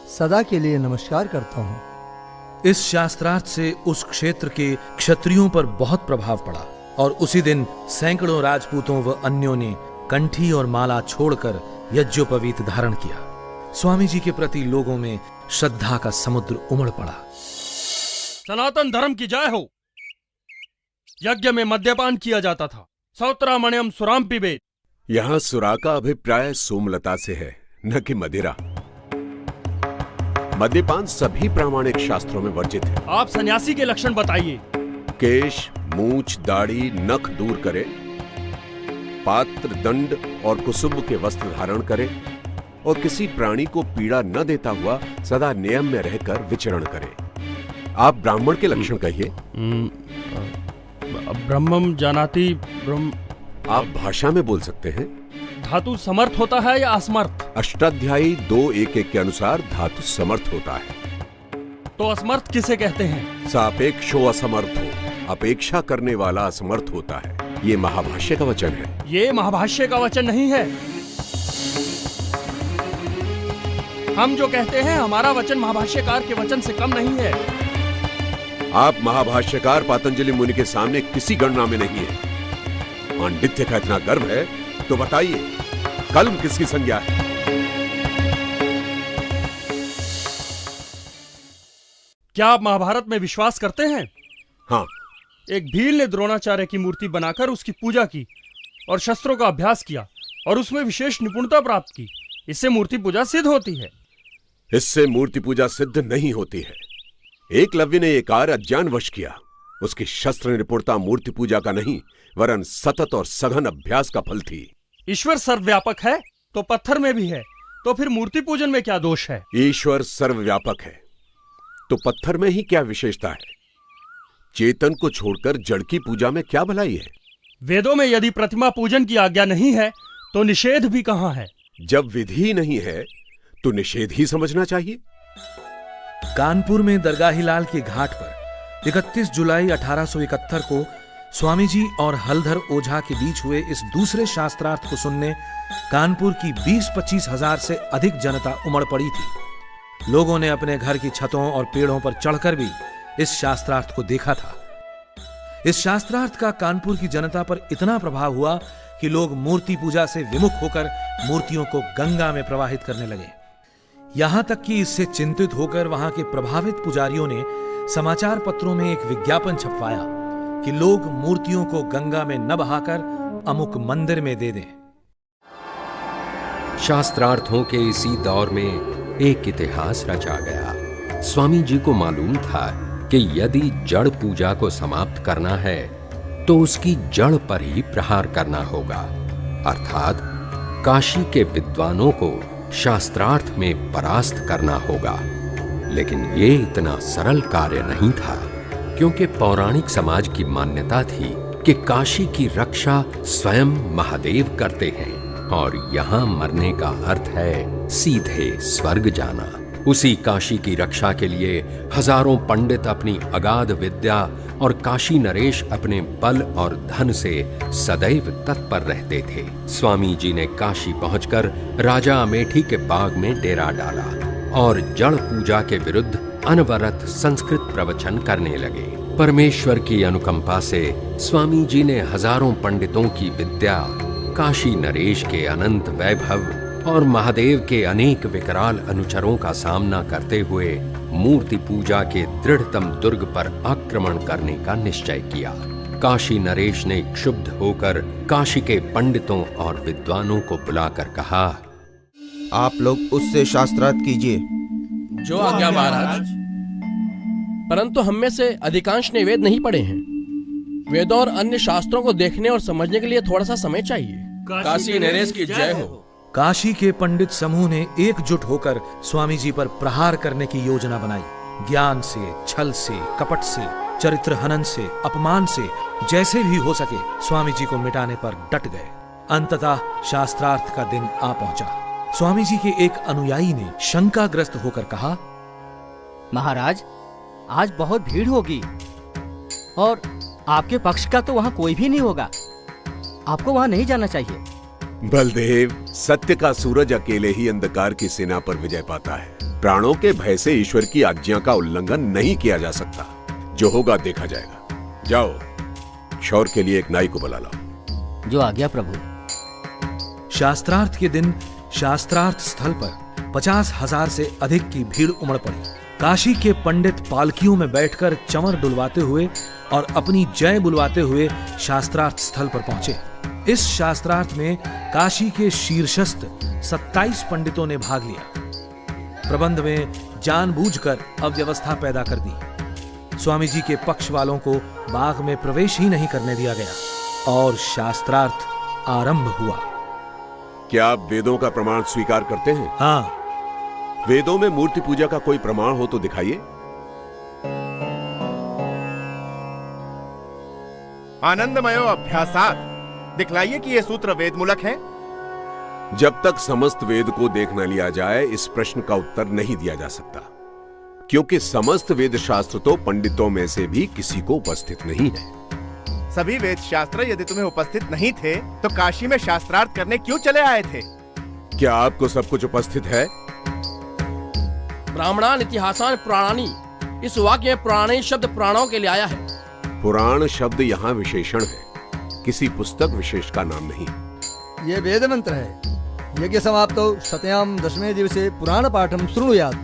सदा के लिए नमस्कार करता हूं। इस शास्त्रार्थ से उस क्षेत्र के क्षत्रियों पर बहुत प्रभाव पड़ा और उसी दिन सैकड़ों राजपूतों व अन्यों ने कंठी और माला छोड़कर यज्ञोपवीत धारण किया। स्वामी जी के प्रति लोगों में श्रद्धा का समुद्र उमड़ पड़ा। सनातन धर्म की जय हो। यज्ञ में मद्यपान किया जाता था। सौत्रामण्यम सुराम पिबेत। यहां सुरा का अभिप्राय सोमलता से है, न कि मदिरा। मद्यपान सभी प्रामाणिक शास्त्रों में वर्जित है। आप सन्यासी के लक्षण बताइए। केश, मूछ, दाढ़ी, नख दूर करे, पात्र, दंड और कुसुम के वस्त्र धारण करे और किसी प्राणी को पीड़ा न देता हुआ सदा नियम में रहकर विचरण करे। आप ब्राह्मण के लक्षण कहिए। ब्रह्मम जानाति ब्रह्म। आप भाषा में बोल सकते हैं। धातु समर्थ होता है या असमर्थ? अष्टाध्यायी 2:1 के अनुसार धातु समर्थ होता है। तो असमर्थ किसे कहते हैं? सापेक्षो असमर्थो, अपेक्षा करने वाला असमर्थ होता है। ये महाभाष्य का वचन है। ये महाभाष्य का वचन नहीं है। हम जो कहते हैं हमारा वचन महाभाष्यकार के वचन से कम नहीं है। आप महाभाष्यकार पातंजलि मुनि के सामने किसी गणना में नहीं है। पांडित्य का इतना गर्व है तो बताइए, कलम किसकी संज्ञा है? क्या आप महाभारत में विश्वास करते हैं? हाँ। एक भील ने द्रोणाचार्य की मूर्ति बनाकर उसकी पूजा की और शस्त्रों का अभ्यास किया और उसमें विशेष निपुणता प्राप्त की। इससे मूर्ति पूजा सिद्ध होती है। इससे मूर्ति पूजा सिद्ध नहीं होती है। एकलव्य ने यह कार्य अज्ञानवश किया। उसकी शस्त्र निपुणता मूर्ति पूजा का नहीं वरन सतत और सघन अभ्यास का फल थी। ईश्वर सर्वव्यापक है तो पत्थर में भी है, तो फिर मूर्ति पूजन में क्या दोष है? ईश्वर सर्वव्यापक है तो पत्थर में ही क्या विशेषता है? चेतन को छोड़कर जड़ की पूजा में क्या भलाई है? वेदों में यदि प्रतिमा पूजन की आज्ञा नहीं है तो निषेध भी कहां है? जब विधि नहीं है तो निषेध ही समझना चाहिए। कानपुर में दरगाही लाल के घाट पर 31 जुलाई 1871 को स्वामी जी और हलधर ओझा के बीच हुए इस दूसरे शास्त्रार्थ को सुनने कानपुर की 20-25 हजार से अधिक जनता उमड़ पड़ी थी। लोगों ने अपने घर की छतों और पेड़ों पर चढ़कर भी इस शास्त्रार्थ को देखा था। इस शास्त्रार्थ का कानपुर की जनता पर इतना प्रभाव हुआ कि लोग मूर्ति पूजा से विमुख होकर मूर्तियों को गंगा में प्रवाहित करने लगे। यहां तक कि इससे चिंतित होकर वहां के प्रभावित पुजारियों ने समाचार पत्रों में एक विज्ञापन छपवाया कि लोग मूर्तियों को गंगा में न बहाकर अमुक मंदिर में दे दें। शास्त्रार्थों के इसी दौर में एक इतिहास रचा गया। स्वामी जी को मालूम था कि यदि जड़ पूजा को समाप्त करना है तो उसकी जड़ पर ही प्रहार करना होगा, अर्थात काशी के विद्वानों को शास्त्रार्थ में परास्त करना होगा। लेकिन ये इतना सरल कार्य नहीं था, क्योंकि पौराणिक समाज की मान्यता थी कि काशी की रक्षा स्वयं महादेव करते हैं और यहाँ मरने का अर्थ है सीधे स्वर्ग जाना। उसी काशी की रक्षा के लिए हजारों पंडित अपनी अगाध विद्या और काशी नरेश अपने बल और धन से सदैव तत्पर रहते थे। स्वामी जी ने काशी पहुंचकर राजा अमेठी के बाग में डेरा डाला और जड़ पूजा के विरुद्ध अनवरत संस्कृत प्रवचन करने लगे। परमेश्वर की अनुकंपा से स्वामी जी ने हजारों पंडितों की विद्या, काशी नरेश के अनंत वैभव और महादेव के अनेक विकराल अनुचरों का सामना करते हुए मूर्ति पूजा के दृढ़तम दुर्ग पर आक्रमण करने का निश्चय किया। काशी नरेश ने क्षुब्ध होकर काशी के पंडितों और विद्वानों को बुलाकर कहा, आप लोग उससे शास्त्रार्थ कीजिए। जो आज्ञा महाराज। परंतु हम में से अधिकांश ने वेद नहीं पढ़े हैं। वेदों और अन्य शास्त्रों को देखने और समझने के लिए थोड़ा सा समय चाहिए। काशी नरेश की जय हो। काशी के पंडित समूह ने एकजुट होकर स्वामी जी पर प्रहार करने की योजना बनाई। ज्ञान से, छल से, कपट से, चरित्र हनन से, अपमान से, जैसे भी हो सके स्वामी जी को मिटाने पर डट गए। अंततः शास्त्रार्थ का दिन आ पहुंचा। स्वामी जी के एक अनुयायी ने शंकाग्रस्त होकर कहा, महाराज, आज बहुत भीड़ होगी और आपके पक्ष का तो वहाँ कोई भी नहीं होगा। आपको वहाँ नहीं जाना चाहिए। बलदेव, सत्य का सूरज अकेले ही अंधकार की सेना पर विजय पाता है। प्राणों के भय से ईश्वर की आज्ञा का उल्लंघन नहीं किया जा सकता। जो होगा देखा जाएगा। जाओ, क्षौर के लिए एक नाई को बुला लाओ। जो आज्ञा प्रभु। शास्त्रार्थ के दिन शास्त्रार्थ स्थल पर 50,000 से अधिक की भीड़ उमड़ पड़ी। काशी के पंडित पालकियों में बैठकर चंवर डुलवाते हुए और अपनी जय बुलवाते हुए शास्त्रार्थ स्थल पर पहुंचे। इस शास्त्रार्थ में काशी के शीर्षस्थ 27 पंडितों ने भाग लिया। प्रबंध में जानबूझकर अव्यवस्था पैदा कर दी। स्वामी जी के पक्ष वालों को बाग में प्रवेश ही नहीं करने दिया गया और शास्त्रार्थ आरंभ हुआ। क्या आप वेदों का प्रमाण स्वीकार करते हैं? हाँ। वेदों में मूर्ति पूजा का कोई प्रमाण हो तो दिखाइए। आनंदमयो अभ्यासात, दिखलाइए कि ये सूत्र वेद मूलक है। जब तक समस्त वेद को देख न लिया जाए इस प्रश्न का उत्तर नहीं दिया जा सकता, क्योंकि समस्त वेद शास्त्र तो पंडितों में से भी किसी को उपस्थित नहीं है। सभी वेद शास्त्र यदि तुम्हें उपस्थित नहीं थे तो काशी में शास्त्रार्थ करने क्यों चले आए थे? क्या आपको सब कुछ उपस्थित है? ब्राह्मणान इतिहासान पुराणानी, इस वाक्य में पुराणी शब्द पुराणों के लिए आया है। पुराण शब्द यहाँ विशेषण है, किसी पुस्तक विशेष का नाम नहीं। ये वेद मंत्र है। यज्ञ समाप्तो शतयाम दशमे दिवसे पुराण पाठम शृणुयात्।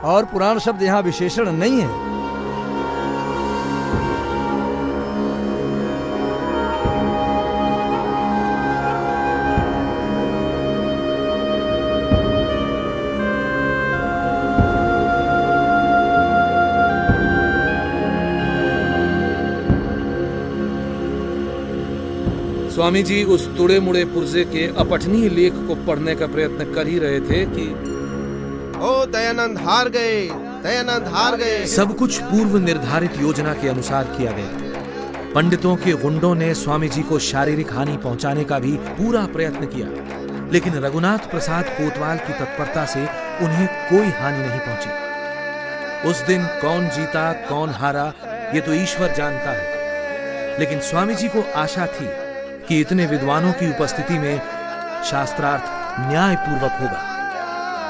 और पुराण शब्द यहाँ विशेषण नहीं है। स्वामी जी उस तुड़े मुड़े पुर्जे के अपठनीय लेख को पढ़ने का प्रयत्न कर ही रहे थे कि ओ दयानंद हार गए, दयानंद हार गए। सब कुछ पूर्व निर्धारित योजना के अनुसार किया गया। पंडितों के गुंडों ने स्वामी जी को शारीरिक हानि पहुंचाने का भी पूरा प्रयत्न किया, लेकिन रघुनाथ प्रसाद कोतवाल की तत्परता से उन्हें कोई हानि नहीं पहुंची। उस दिन कौन जीता कौन हारा ये तो ईश्वर जानता है, लेकिन स्वामी जी को आशा थी कि इतने विद्वानों की उपस्थिति में शास्त्रार्थ न्यायपूर्वक होगा।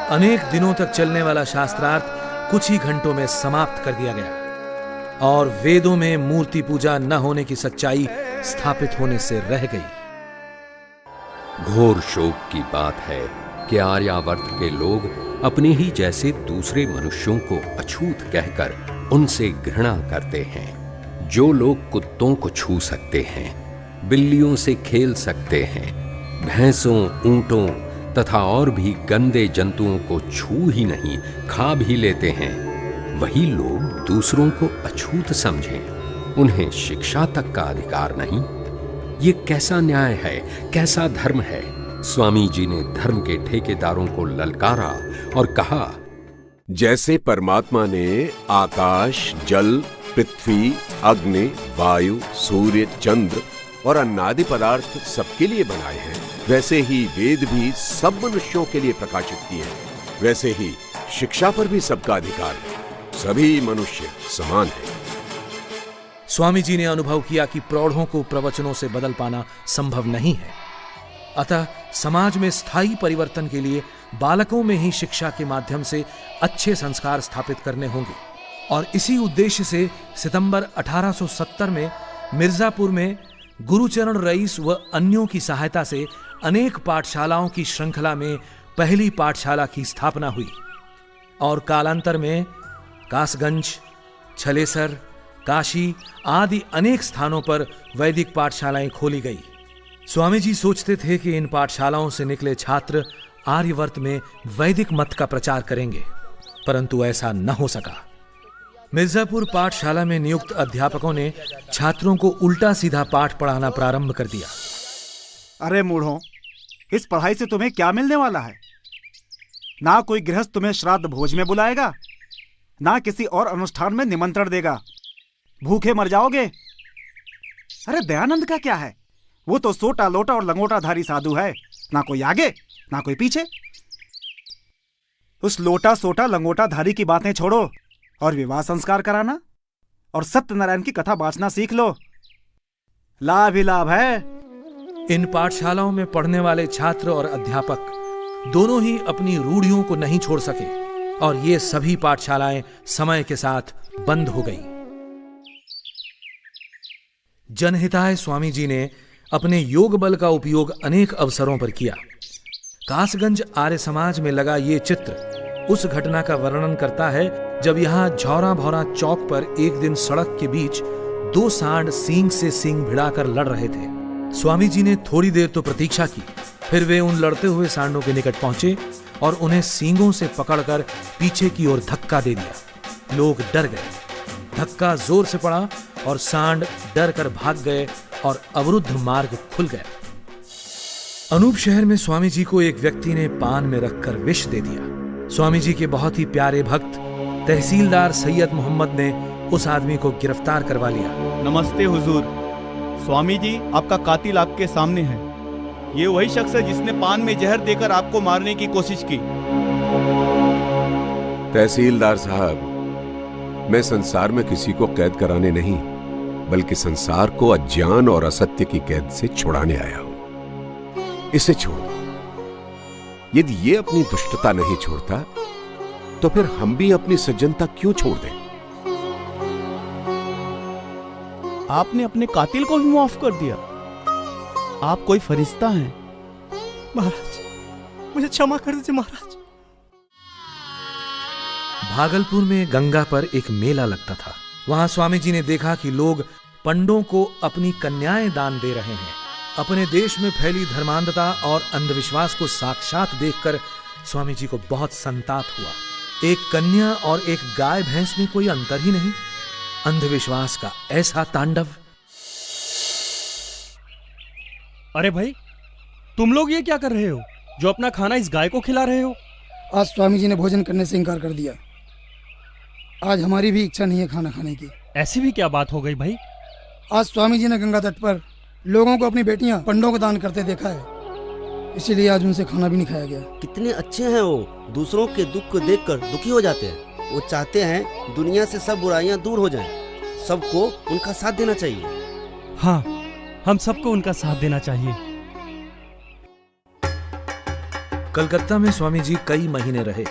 अनेक दिनों तक चलने वाला शास्त्रार्थ कुछ ही घंटों में समाप्त कर दिया गया और वेदों में मूर्ति पूजा न होने की सच्चाई स्थापित होने से रह गई। घोर शोक की बात है कि आर्यावर्त के लोग अपने ही जैसे दूसरे मनुष्यों को अछूत कहकर उनसे घृणा करते हैं। जो लोग कुत्तों को छू सकते हैं, बिल्लियों से खेल सकते हैं, भैंसों, ऊंटों तथा और भी गंदे जंतुओं को छू ही नहीं खा भी लेते हैं, वही लोग दूसरों को अछूत समझें। उन्हें शिक्षा तक का अधिकार नहीं। ये कैसा न्याय है, कैसा धर्म है? स्वामी जी ने धर्म के ठेकेदारों को ललकारा और कहा, जैसे परमात्मा ने आकाश, जल, पृथ्वी, अग्नि, वायु, सूर्य, चंद्र और अन्नादि पदार्थ सबके लिए बनाए हैं, वैसे ही वेद भी सब मनुष्यों के लिए प्रकाशित किए हैं। वैसे ही शिक्षा पर भी सबका अधिकार है। सभी मनुष्य समान हैं। स्वामी जी ने अनुभव किया कि प्रौढ़ों को प्रवचनों से बदल पाना संभव नहीं है। अतः समाज में स्थायी परिवर्तन के लिए बालकों में ही शिक्षा के माध्यम से अच्छे संस्कार स्थापित करने होंगे। और इसी उद्देश्य से सितंबर 1870 में मिर्जापुर में गुरुचरण रईस व अन्यों की सहायता से अनेक पाठशालाओं की श्रृंखला में पहली पाठशाला की स्थापना हुई और कालांतर में कासगंज, छलेसर, काशी आदि अनेक स्थानों पर वैदिक पाठशालाएं खोली गई। स्वामी जी सोचते थे कि इन पाठशालाओं से निकले छात्र आर्यवर्त में वैदिक मत का प्रचार करेंगे, परंतु ऐसा न हो सका। मिर्जापुर पाठशाला में नियुक्त अध्यापकों ने छात्रों को उल्टा सीधा पाठ पढ़ाना प्रारंभ कर दिया। अरे मूढ़ों, इस पढ़ाई से तुम्हें क्या मिलने वाला है? ना कोई गृहस्थ तुम्हें श्राद्ध भोज में बुलाएगा, ना किसी और अनुष्ठान में निमंत्रण देगा। भूखे मर जाओगे। अरे दयानंद का क्या है? वो तो सोटा लोटा और लंगोटाधारी साधु है, ना कोई आगे ना कोई पीछे। उस लोटा सोटा लंगोटाधारी की बातें छोड़ो और विवाह संस्कार कराना और सत्यनारायण की कथा बांचना सीख लो। लाभ ही लाभ है। इन पाठशालाओं में पढ़ने वाले छात्र और अध्यापक दोनों ही अपनी रूढ़ियों को नहीं छोड़ सके और ये सभी पाठशालाएं समय के साथ बंद हो गईं। जनहिताय स्वामी जी ने अपने योग बल का उपयोग अनेक अवसरों पर किया। कासगंज आर्य समाज में लगा ये चित्र उस घटना का वर्णन करता है जब यहां झौरा भौरा चौक पर एक दिन सड़क के बीच दो सांड सींग से सींग भिड़ाकर लड़ रहे थे। स्वामी जी ने थोड़ी देर तो प्रतीक्षा की, फिर वे उन लड़ते हुए सांडों के निकट पहुंचे और उन्हें सींगों से पकड़कर पीछे की ओर धक्का दे दिया। लोग डर गए। धक्का जोर से पड़ा और सांड डर कर भाग गए और अवरुद्ध मार्ग खुल गया। अनूप शहर में स्वामी जी को एक व्यक्ति ने पान में रखकर विष दे दिया। स्वामी जी के बहुत ही प्यारे भक्त तहसीलदार सैयद मोहम्मद ने उस आदमी को गिरफ्तार करवा लिया। नमस्ते हुजूर। स्वामी जी, आपका कातिल आपके सामने है। ये वही शख्स है जिसने पान में जहर देकर आपको मारने की कोशिश की। तहसीलदार साहब, मैं संसार में किसी को कैद कराने नहीं, बल्कि संसार को अज्ञान और असत्य की कैद से छुड़ाने आया हूं। इसे छोड़ दो। यदि ये अपनी दुष्टता नहीं छोड़ता तो फिर हम भी अपनी सज्जनता क्यों छोड़ दें? आपने अपने कातिल को भी माफ कर दिया। आप कोई फरिश्ता हैं। महाराज, मुझे क्षमा कर दीजिए महाराज। भागलपुर में गंगा पर एक मेला लगता था। वहां स्वामी जी ने देखा कि लोग पंडों को अपनी कन्याएं दान दे रहे हैं। अपने देश में फैली धर्मांधता और अंधविश्वास को साक्षात देखकर स्वामी जी को बहुत संताप हुआ। एक कन्या और एक गाय भैंस में कोई अंतर ही नहीं। अंधविश्वास का ऐसा तांडव। अरे भाई, तुम लोग ये क्या कर रहे हो जो अपना खाना इस गाय को खिला रहे हो? आज स्वामी जी ने भोजन करने से इनकार कर दिया। आज हमारी भी इच्छा नहीं है खाना खाने की। ऐसी भी क्या बात हो गई भाई? आज स्वामी जी ने गंगा तट पर लोगों को अपनी बेटियां पंडों को दान करते देखा है, इसीलिए आज उनसे खाना भी नहीं खाया गया। कितने अच्छे हैं वो, दूसरों के दुख को देखकर दुखी हो जाते हैं। वो चाहते हैं दुनिया से सब बुराइयां दूर हो जाएं। सबको उनका साथ देना चाहिए। हाँ, हम सबको उनका साथ देना चाहिए। कलकत्ता में स्वामी जी कई महीने रहे।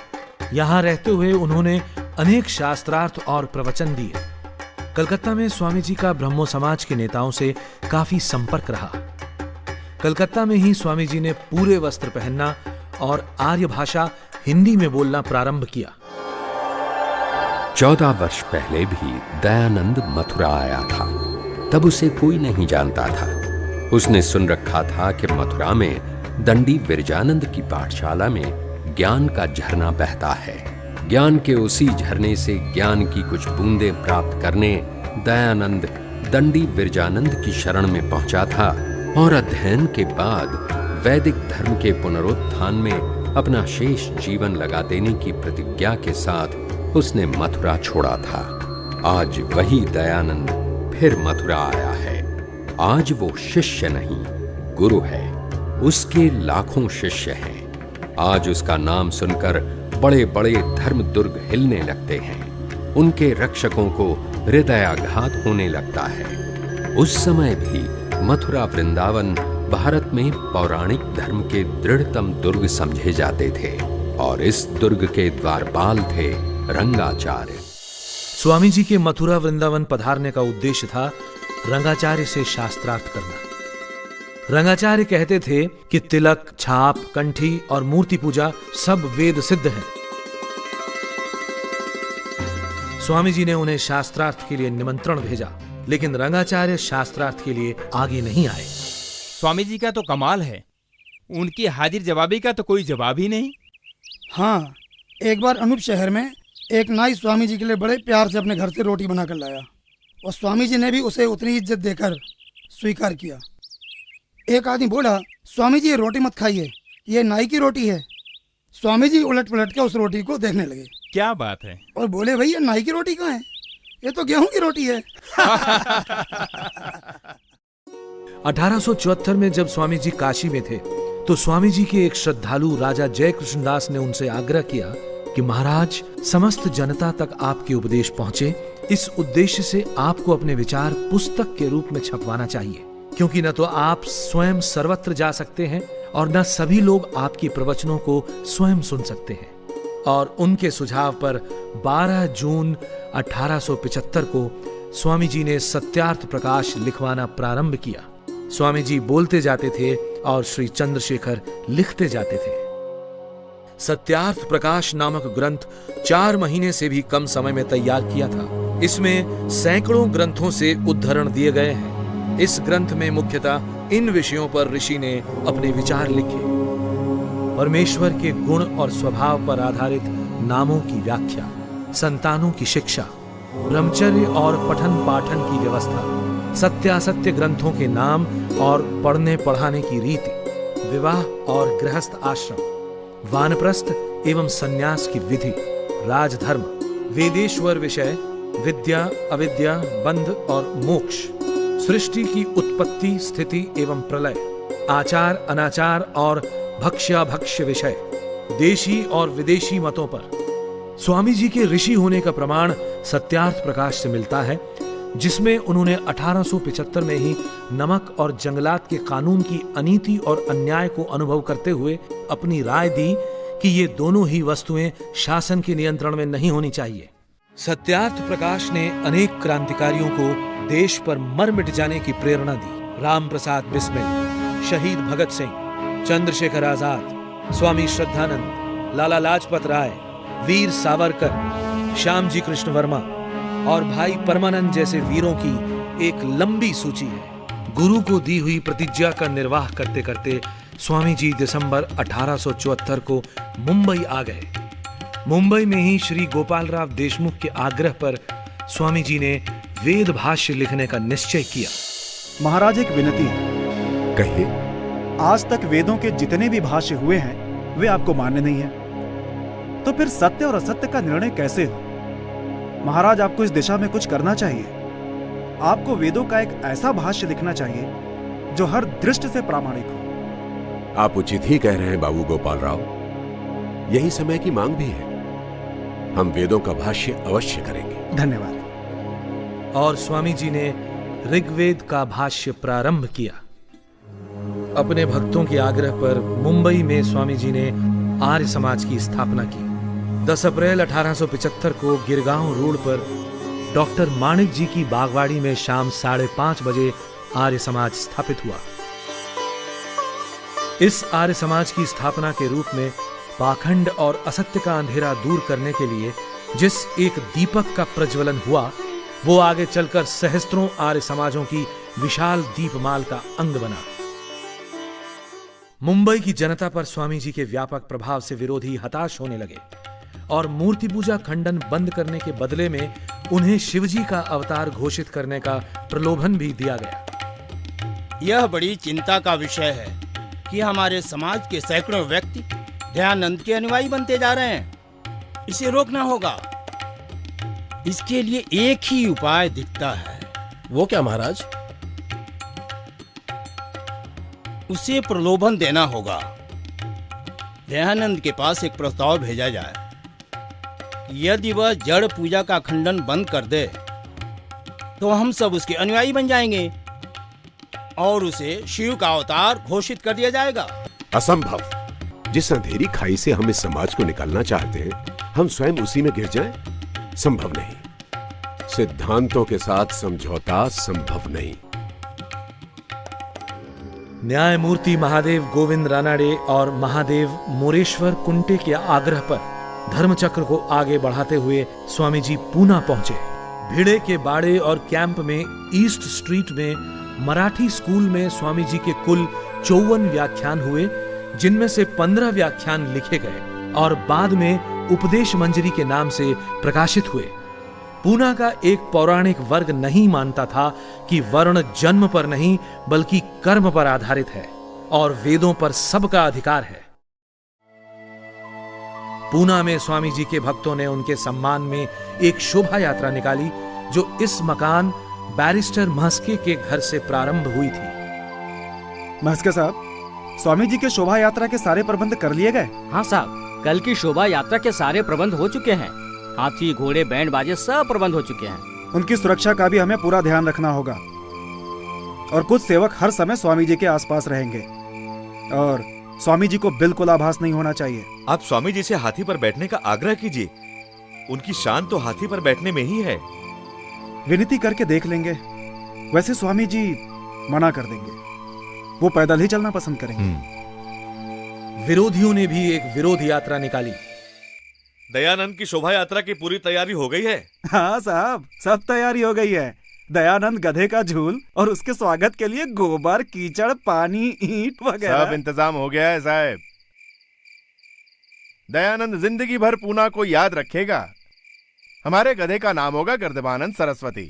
यहाँ रहते हुए उन्होंने अनेक शास्त्रार्थ और प्रवचन दिए। कलकत्ता में स्वामी जी का ब्रह्मो समाज के नेताओं से काफी संपर्क रहा। कलकत्ता में ही स्वामी जी ने पूरे वस्त्र पहनना और आर्य भाषा हिंदी में बोलना प्रारंभ किया। 14 वर्ष पहले भी दयानंद मथुरा आया था। तब उसे कोई नहीं जानता था। उसने सुन रखा था कि मथुरा में दंडी विरजानंद की पाठशाला में ज्ञान का झरना बहता है। ज्ञान के उसी झरने से ज्ञान की कुछ बूंदें प्राप्त करने दयानंद दंडी विरजानंद की शरण में पहुंचा था और अध्ययन के बाद वैदिक धर्म के पुनरुत्थान में अपना शेष जीवन लगा देने की प्रतिज्ञा के साथ उसने मथुरा छोड़ा था। आज वही दयानंद फिर मथुरा आया है। आज वो शिष्य नहीं, गुरु है। उसके लाखों शिष्य हैं। आज उसका नाम सुनकर बड़े बड़े धर्म दुर्ग हिलने लगते हैं। उनके रक्षकों को हृदयाघात होने लगता है। उस समय भी मथुरा वृंदावन भारत में पौराणिक धर्म के दृढ़तम दुर्ग समझे जाते थे और इस दुर्ग के द्वारपाल थे रंगाचार्य। स्वामी जी के मथुरा वृंदावन पधारने का उद्देश्य था रंगाचार्य से शास्त्रार्थ करना। रंगाचार्य कहते थे कि तिलक, छाप, कंठी और मूर्ति पूजा सब वेद सिद्ध है। स्वामी जी ने उन्हें शास्त्रार्थ के लिए निमंत्रण भेजा, लेकिन रंगाचार्य शास्त्रार्थ के लिए आगे नहीं आए। स्वामी जी का तो कमाल है, उनकी हाजिर जवाबी का तो कोई जवाब ही नहीं। हाँ, एक बार अनूप शहर में एक नाई स्वामी जी के लिए बड़े प्यार से अपने घर से रोटी बनाकर लाया और स्वामी जी ने भी उसे उतनी इज्जत देकर स्वीकार किया। एक आदमी बोला, स्वामी जी ये रोटी मत खाइए, ये नाई की रोटी है। स्वामी जी उलट पलट के उस रोटी को देखने लगे। क्या बात है? और बोले, भाई ये नाई की रोटी कहाँ है? ये तो गेहूं की रोटी है। 1874 में जब स्वामी जी काशी में थे तो स्वामी जी के एक श्रद्धालु राजा जय कृष्णदास ने उनसे आग्रह किया कि महाराज, समस्त जनता तक आपके उपदेश पहुंचे, इस उद्देश्य से आपको अपने विचार पुस्तक के रूप में छपवाना चाहिए, क्योंकि न तो आप स्वयं सर्वत्र जा सकते हैं और न सभी लोग आपके प्रवचनों को स्वयं सुन सकते हैं। और उनके सुझाव पर 12 जून 1875 को स्वामी जी ने सत्यार्थ प्रकाश लिखवाना प्रारंभ किया। स्वामी जी बोलते जाते थे और श्री चंद्रशेखर लिखते जाते थे। सत्यार्थ प्रकाश नामक ग्रंथ 4 महीने से भी कम समय में तैयार किया था। इसमें सैकड़ों ग्रंथों से उद्धरण दिए गए हैं। इस ग्रंथ में मुख्यतः इन विषयों पर ऋषि ने अपने विचार लिखे। परमेश्वर के गुण और स्वभाव पर आधारित नामों की व्याख्या, संतानों की शिक्षा, ब्रह्मचर्य और पठन पाठन की व्यवस्था, सत्यासत्य ग्रंथों के नाम और पढ़ने पढ़ाने की रीति, विवाह और गृहस्थ आश्रम, वानप्रस्थ एवं सन्यास की विधि, राजधर्म, वेदेश्वर विषय, विद्या अविद्या, बंध और मोक्ष, सृष्टि की उत्पत्ति स्थिति एवं प्रलय, आचार अनाचार और भक्ष्याभक्ष्य विषय, देशी और विदेशी मतों पर। स्वामी जी के ऋषि होने का प्रमाण सत्यार्थ प्रकाश से मिलता है, जिसमें उन्होंने 1875 में ही नमक और जंगलात के कानून की अनीति और अन्याय को अनुभव करते हुए अपनी राय दी कि ये दोनों ही वस्तुएं शासन के नियंत्रण में नहीं होनी चाहिए। सत्यार्थ प्रकाश ने अनेक क्रांतिकारियों को देश पर मर मिट जाने की प्रेरणा दी। राम प्रसाद बिस्मिल, शहीद भगत सिंह, चंद्रशेखर आजाद, स्वामी श्रद्धानंद, लाला लाजपत राय, वीर सावरकर, श्याम जी कृष्ण वर्मा और भाई परमानंद जैसे वीरों की एक लंबी सूची है। गुरु को दी हुई प्रतिज्ञा का निर्वाह करते करते स्वामी जी दिसंबर 1874 को मुंबई आ गए। मुंबई में ही श्री गोपालराव देशमुख के आग्रह पर स्वामी जी ने वेद भाष्य लिखने का निश्चय किया। महाराज, एक विनती है। कहिए। आज तक वेदों के जितने भी भाष्य हुए हैं वे आपको मान्य नहीं है, तो फिर सत्य और असत्य का निर्णय कैसे हो? महाराज, आपको इस दिशा में कुछ करना चाहिए। आपको वेदों का एक ऐसा भाष्य लिखना चाहिए जो हर दृष्टि से प्रामाणिक हो। आप उचित ही कह रहे हैं बाबू गोपाल राव, यही समय की मांग भी है। हम वेदों का भाष्य अवश्य करेंगे। धन्यवाद। और स्वामी जी ने ऋग्वेद का भाष्य प्रारंभ किया। अपने भक्तों के आग्रह पर मुंबई में स्वामी जी ने आर्य समाज की स्थापना की। 10 अप्रैल 1875 को गिरगांव रोड पर डॉक्टर माणिक जी की बागवाड़ी में शाम 5:30 बजे आर्य समाज स्थापित हुआ। इस आर्य समाज की स्थापना के रूप में पाखंड और असत्य का अंधेरा दूर करने के लिए जिस एक दीपक का प्रज्वलन हुआ, वो आगे चलकर सहस्त्रों आर्य समाजों की विशाल दीपमाल का अंग बना। मुंबई की जनता पर स्वामी जी के व्यापक प्रभाव से विरोधी हताश होने लगे और मूर्ति पूजा खंडन बंद करने के बदले में उन्हें शिवजी का अवतार घोषित करने का प्रलोभन भी दिया गया। यह बड़ी चिंता का विषय है कि हमारे समाज के सैकड़ों व्यक्ति दयानंद के अनुयायी बनते जा रहे हैं। इसे रोकना होगा। इसके लिए एक ही उपाय दिखता है। वो क्या महाराज? उसे प्रलोभन देना होगा। दयानंद के पास एक प्रस्ताव भेजा जाए। यदि वह जड़ पूजा का खंडन बंद कर दे तो हम सब उसके अनुयायी बन जाएंगे और उसे शिव का अवतार घोषित कर दिया जाएगा। असंभव। जिस अंधेरी खाई से हम इस समाज को निकालना चाहते हैं, हम स्वयं उसी में गिर जाएं? संभव नहीं। सिद्धांतों के साथ समझौता संभव नहीं। न्यायमूर्ति महादेव गोविंद रानाडे और महादेव मोरेश्वर कुंटे के आग्रह पर धर्मचक्र को आगे बढ़ाते हुए स्वामी जी पूना पहुंचे। भिड़े के बाड़े और कैंप में ईस्ट स्ट्रीट में मराठी स्कूल में स्वामी जी के कुल 54 व्याख्यान हुए, जिनमें से 15 व्याख्यान लिखे गए और बाद में उपदेश मंजरी के नाम से प्रकाशित हुए। पूना का एक पौराणिक वर्ग नहीं मानता था कि वर्ण जन्म पर नहीं बल्कि कर्म पर आधारित है और वेदों पर सबका अधिकार है। पूना में स्वामी जी के भक्तों ने उनके सम्मान में एक शोभा यात्रा निकाली जो इस मकान बैरिस्टर महस्के के घर से प्रारंभ हुई थी। महस्के साहब, स्वामी जी के शोभा यात्रा के सारे प्रबंध कर लिए गए? हाँ साहब, कल की शोभा यात्रा के सारे प्रबंध हो चुके हैं। हाथी, घोड़े, बैंड बाजे सब प्रबंध हो चुके हैं। उनकी सुरक्षा का भी हमें पूरा ध्यान रखना होगा और कुछ सेवक हर समय स्वामी जी के आसपास रहेंगे और स्वामी जी को बिल्कुल आभास नहीं होना चाहिए। आप स्वामी जी से हाथी पर बैठने का आग्रह कीजिए। उनकी शान तो हाथी पर बैठने में ही है। विनती करके देख लेंगे। वैसे स्वामी जी मना कर देंगे, वो पैदल ही चलना पसंद करेंगे। विरोधियों ने भी एक विरोध यात्रा निकाली। दयानंद की शोभा यात्रा की पूरी तैयारी हो गई है? हाँ साहब, सब तैयारी हो गई है। दयानंद गधे का झूल और उसके स्वागत के लिए गोबर, कीचड़, पानी, ईंट वगैरह सब इंतजाम हो गया है साहब। दयानंद जिंदगी भर पूना को याद रखेगा। हमारे गधे का नाम होगा गर्दबानंद सरस्वती।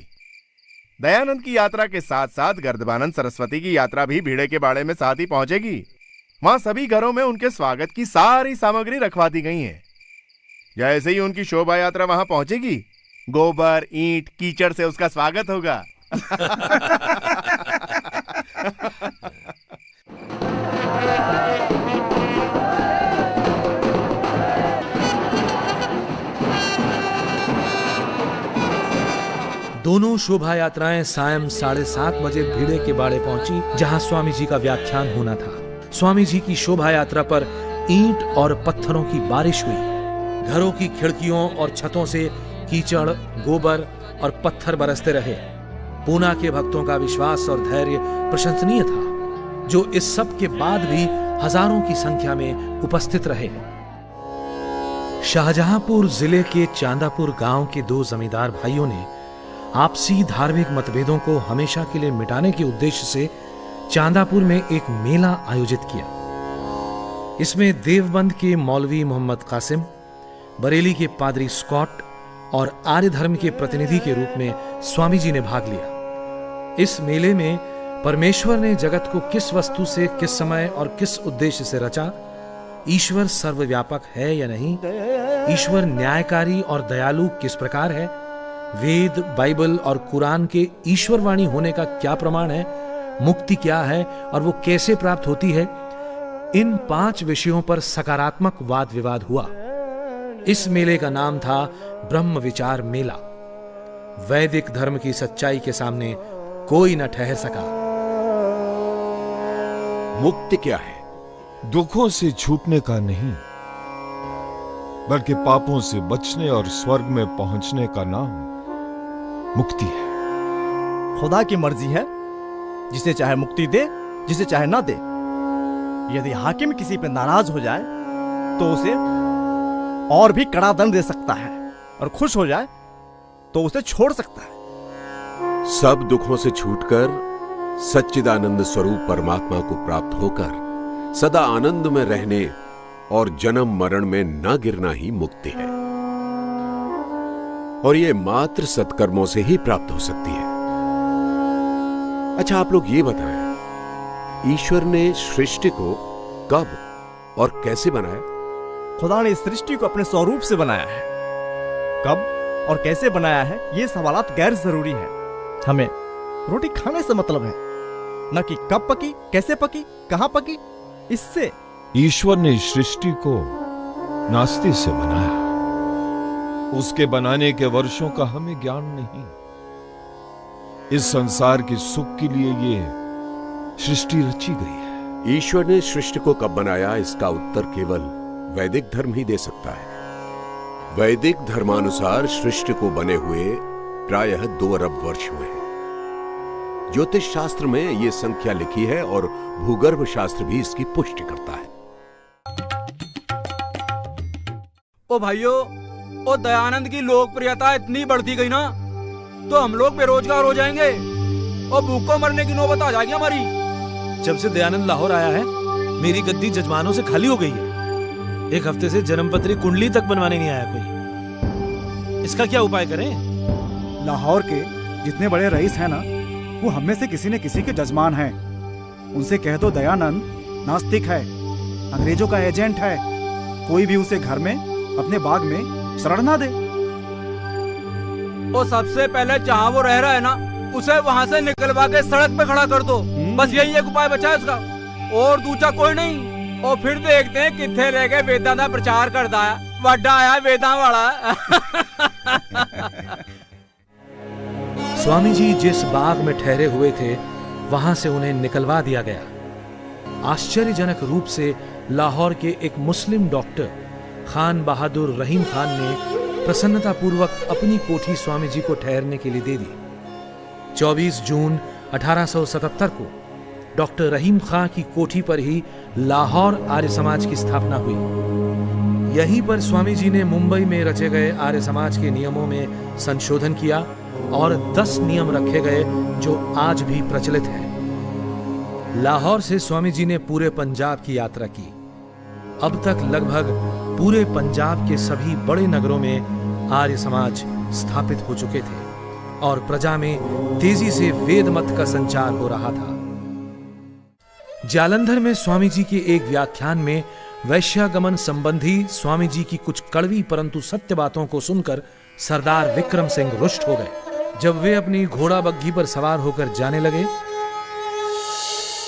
दयानंद की यात्रा के साथ साथ गर्दबानंद सरस्वती की यात्रा भी भिड़े के बाड़े में साथ ही पहुंचेगी। वहां सभी घरों में उनके स्वागत की सारी सामग्री रखवा दी गई है। जैसे ही उनकी शोभा यात्रा वहां पहुंचेगी, गोबर, ईंट, कीचड़ से उसका स्वागत होगा। दोनों शोभा यात्राएं सायं 7:30 बजे भिड़े के बाड़े पहुंची, जहां स्वामी जी का व्याख्यान होना था। स्वामी जी की शोभा यात्रा पर ईंट और पत्थरों की बारिश हुई। घरों की खिड़कियों और छतों से कीचड़, गोबर और पत्थर बरसते रहे। पूना के भक्तों का विश्वास और धैर्य प्रशंसनीय था, जो इस सब के बाद भी हजारों की संख्या में उपस्थित रहे। शाहजहांपुर जिले के चांदापुर गांव के दो जमींदार भाइयों ने आपसी धार्मिक मतभेदों को हमेशा के लिए मिटाने के उद्देश्य से चांदापुर में एक मेला आयोजित किया। इसमें देवबंद के मौलवी मोहम्मद कासिम, बरेली के पादरी स्कॉट और आर्य धर्म के प्रतिनिधि के रूप में स्वामी जी ने भाग लिया। इस मेले में परमेश्वर ने जगत को किस वस्तु से, किस समय और किस उद्देश्य से रचा, ईश्वर सर्वव्यापक है या नहीं, ईश्वर न्यायकारी और दयालु किस प्रकार है, वेद, बाइबल और कुरान के ईश्वरवाणी होने का क्या प्रमाण है, मुक्ति क्या है और वो कैसे प्राप्त होती है, इन 5 विषयों पर सकारात्मक वाद विवाद हुआ। इस मेले का नाम था ब्रह्म विचार मेला। वैदिक धर्म की सच्चाई के सामने कोई न ठहर सका। मुक्ति क्या है? दुखों से छूटने का नहीं, बल्कि पापों से बचने और स्वर्ग में पहुंचने का नाम मुक्ति है। खुदा की मर्जी है, जिसे चाहे मुक्ति दे, जिसे चाहे ना दे। यदि हाकिम किसी पे नाराज हो जाए तो उसे और भी कड़ा दंड दे सकता है, और खुश हो जाए तो उसे छोड़ सकता है। सब दुखों से छूटकर सच्चिदानंद स्वरूप परमात्मा को प्राप्त होकर सदा आनंद में रहने और जन्म मरण में न गिरना ही मुक्ति है, और यह मात्र सत्कर्मों से ही प्राप्त हो सकती है। अच्छा, आप लोग ये बताएं, ईश्वर ने सृष्टि को कब और कैसे बनाया? खुदा ने इस सृष्टि को अपने स्वरूप से बनाया है। कब और कैसे बनाया है, ये सवालात गैर जरूरी है। हमें रोटी खाने से मतलब है, न कि कब पकी, कैसे पकी, कहां पकी। इससे ईश्वर ने सृष्टि को नास्ति से बनाया। उसके बनाने के वर्षों का हमें ज्ञान नहीं। इस संसार के सुख के लिए ये सृष्टि रची गई है। ईश्वर ने सृष्टि को कब बनाया, इसका उत्तर केवल वैदिक धर्म ही दे सकता है। वैदिक धर्मानुसार सृष्टि को बने हुए प्रायः 2 अरब वर्ष हुए हैं। ज्योतिष शास्त्र में यह संख्या लिखी है और भूगर्भ शास्त्र भी इसकी पुष्टि करता है। ओ भाइयों, ओ दयानंद की लोकप्रियता इतनी बढ़ती गई ना, तो हम लोग बेरोजगार हो जाएंगे और भूखों मरने की नौबत आ जाएगी हमारी। जब से दयानंद लाहौर आया है, मेरी गद्दी जजमानों से खाली हो गई है। 1 हफ्ते से जन्मपत्री कुंडली तक बनवाने नहीं आया कोई। इसका क्या उपाय करें? लाहौर के जितने बड़े रईस हैं ना, वो हम में से किसी न किसी के जजमान हैं। उनसे कह दो दयानंद नास्तिक है, अंग्रेजों का एजेंट है, कोई भी उसे घर में, अपने बाग में शरण ना दे। और सबसे पहले जहाँ वो रह रहा है ना, उसे वहाँ से निकलवा के सड़क पे खड़ा कर दो। बस यही एक उपाय बचा है उसका, और दूसरा कोई नहीं। और फिर देखते हैं कितने रह गए वेदांत का प्रचार करता है, वड्डा आया वेदांत वाला। स्वामी जी जिस बाग में ठहरे हुए थे, वहां से उन्हें निकलवा दिया गया। आश्चर्यजनक रूप से लाहौर के एक मुस्लिम डॉक्टर खान बहादुर रहीम खान ने प्रसन्नतापूर्वक अपनी कोठी स्वामी जी को ठहरने के लिए दे दी। 24 जून 1877 को डॉक्टर रहीम खां की कोठी पर ही लाहौर आर्य समाज की स्थापना हुई। यहीं पर स्वामी जी ने मुंबई में रचे गए आर्य समाज के नियमों में संशोधन किया और 10 नियम रखे गए जो आज भी प्रचलित हैं। लाहौर से स्वामी जी ने पूरे पंजाब की यात्रा की। अब तक लगभग पूरे पंजाब के सभी बड़े नगरों में आर्य समाज स्थापित हो चुके थे और प्रजा में तेजी से वेद मत का संचार हो रहा था। जालंधर में स्वामी जी के एक व्याख्यान में वैश्यागमन संबंधी स्वामी जी की कुछ कड़वी परंतु सत्य बातों को सुनकर सरदार विक्रम सिंह रुष्ट हो गए। जब वे अपनी घोड़ा बग्घी पर सवार होकर जाने लगे,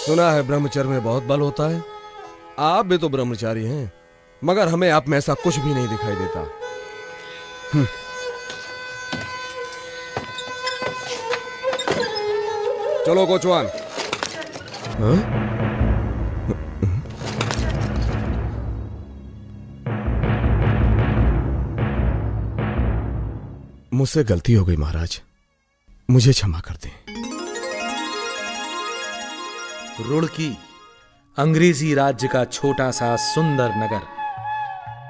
सुना है ब्रह्मचर्य में बहुत बल होता है। आप भी तो ब्रह्मचारी हैं, मगर हमें आप में ऐसा कुछ भी नहीं दिखाई देता। चलो कोचवान। मुझसे गलती हो गई महाराज, मुझे क्षमा कर दें। रुड़की अंग्रेजी राज्य का छोटा सा सुंदर नगर।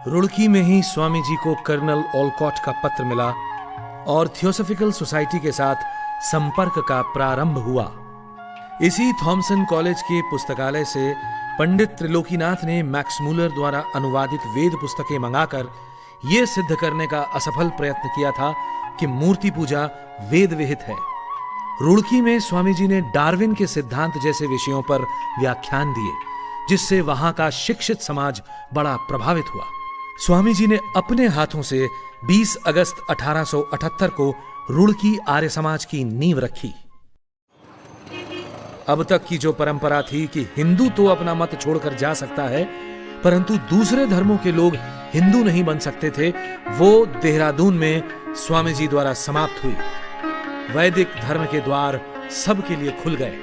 रुड़की में ही स्वामी जी को कर्नल ओलकॉट का पत्र मिला और थियोसॉफिकल सोसाइटी के साथ संपर्क का प्रारंभ हुआ। इसी थॉमसन कॉलेज के पुस्तकालय से पंडित त्रिलोकीनाथ ने मैक्स मूलर द्वारा अनुवादित वेद पुस्तकें मंगाकर यह सिद्ध करने का असफल प्रयत्न किया था कि मूर्ति पूजा वेद विहित है। रुड़की में स्वामी जी ने डार्विन के सिद्धांत जैसे विषयों पर व्याख्यान दिए, जिससे वहां का शिक्षित समाज बड़ा प्रभावित हुआ। स्वामी जी ने अपने हाथों से 20 अगस्त 1878 को रुड़की आर्य समाज की नींव रखी। अब तक की जो परंपरा थी कि हिंदू तो अपना मत छोड़कर जा सकता है, परंतु दूसरे धर्मों के लोग हिंदू नहीं बन सकते थे, वो देहरादून में स्वामी जी द्वारा समाप्त हुई। वैदिक धर्म के द्वार सबके लिए खुल गए।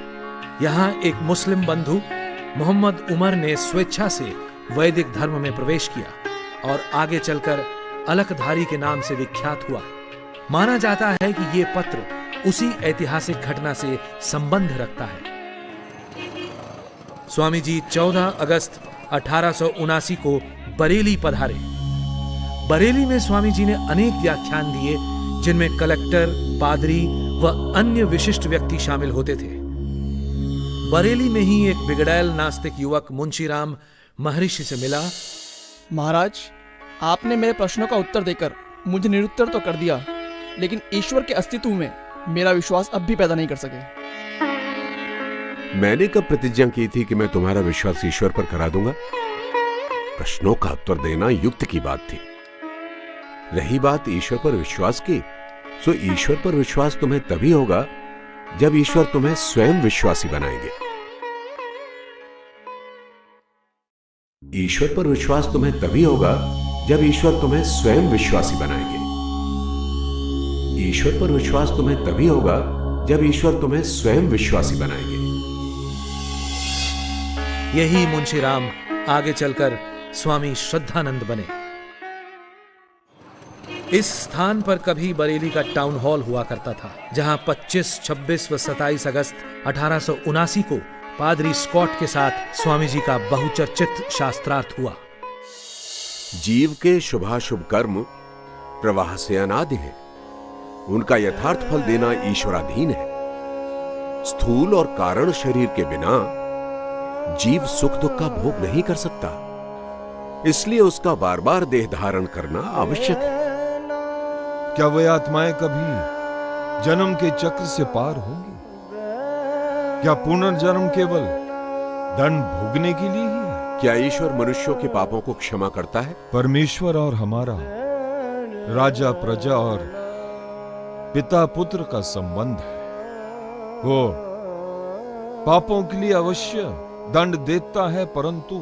यहां एक मुस्लिम बंधु मोहम्मद उमर ने स्वेच्छा से वैदिक धर्म में प्रवेश किया और आगे चलकर अलकधारी के नाम से विख्यात हुआ। माना जाता है कि ये पत्र उसी ऐतिहासिक घटना से संबंध रखता है। स्वामी जी 14 अगस्त 1879 को बरेली पधारे। बरेली में स्वामी जी ने अनेक व्याख्यान दिए, जिनमें कलेक्टर, पादरी व अन्य विशिष्ट व्यक्ति शामिल होते थे। बरेली में ही एक बिगड़ैल नास्तिक युवक मुंशीराम महर्षि से मिला। महाराज, आपने मेरे प्रश्नों का उत्तर देकर मुझे निरुत्तर तो कर दिया, लेकिन ईश्वर के अस्तित्व में मेरा विश्वास अब भी पैदा नहीं कर सके। मैंने कब प्रतिज्ञा की थी कि मैं तुम्हारा विश्वास ईश्वर पर करा दूंगा? प्रश्नों का उत्तर देना युक्त की बात थी। रही बात ईश्वर पर विश्वास की, सो ईश्वर पर विश्वास तुम्हें तभी होगा जब ईश्वर तुम्हें स्वयं विश्वासी बनाएंगे। ईश्वर पर विश्वास तुम्हें तभी होगा जब ईश्वर तुम्हें स्वयं विश्वासी बनाएंगे। ईश्वर पर विश्वास तुम्हें तभी होगा जब ईश्वर तुम्हें स्वयं विश्वासी बनाएंगे। यही मुंशीराम आगे चलकर स्वामी श्रद्धानंद बने। इस स्थान पर कभी बरेली का टाउन हॉल हुआ करता था, जहां 25, 26 व 27 अगस्त 1879 को पादरी स्कॉट के साथ स्वामी जी का बहुचर्चित शास्त्रार्थ हुआ। जीव के शुभाशुभ कर्म प्रवाह से अनादि है। उनका यथार्थ फल देना ईश्वराधीन है। स्थूल और कारण शरीर के बिना जीव सुख दुख का भोग नहीं कर सकता, इसलिए उसका बार बार देह धारण करना आवश्यक है। क्या वे आत्माएं कभी जन्म के चक्र से पार होंगी? क्या पुनर्जन्म केवल दंड भोगने के लिए ही है? क्या ईश्वर मनुष्यों के पापों को क्षमा करता है? परमेश्वर और हमारा राजा प्रजा और पिता पुत्र का संबंध है। वो पापों के लिए अवश्य दंड देता है, परंतु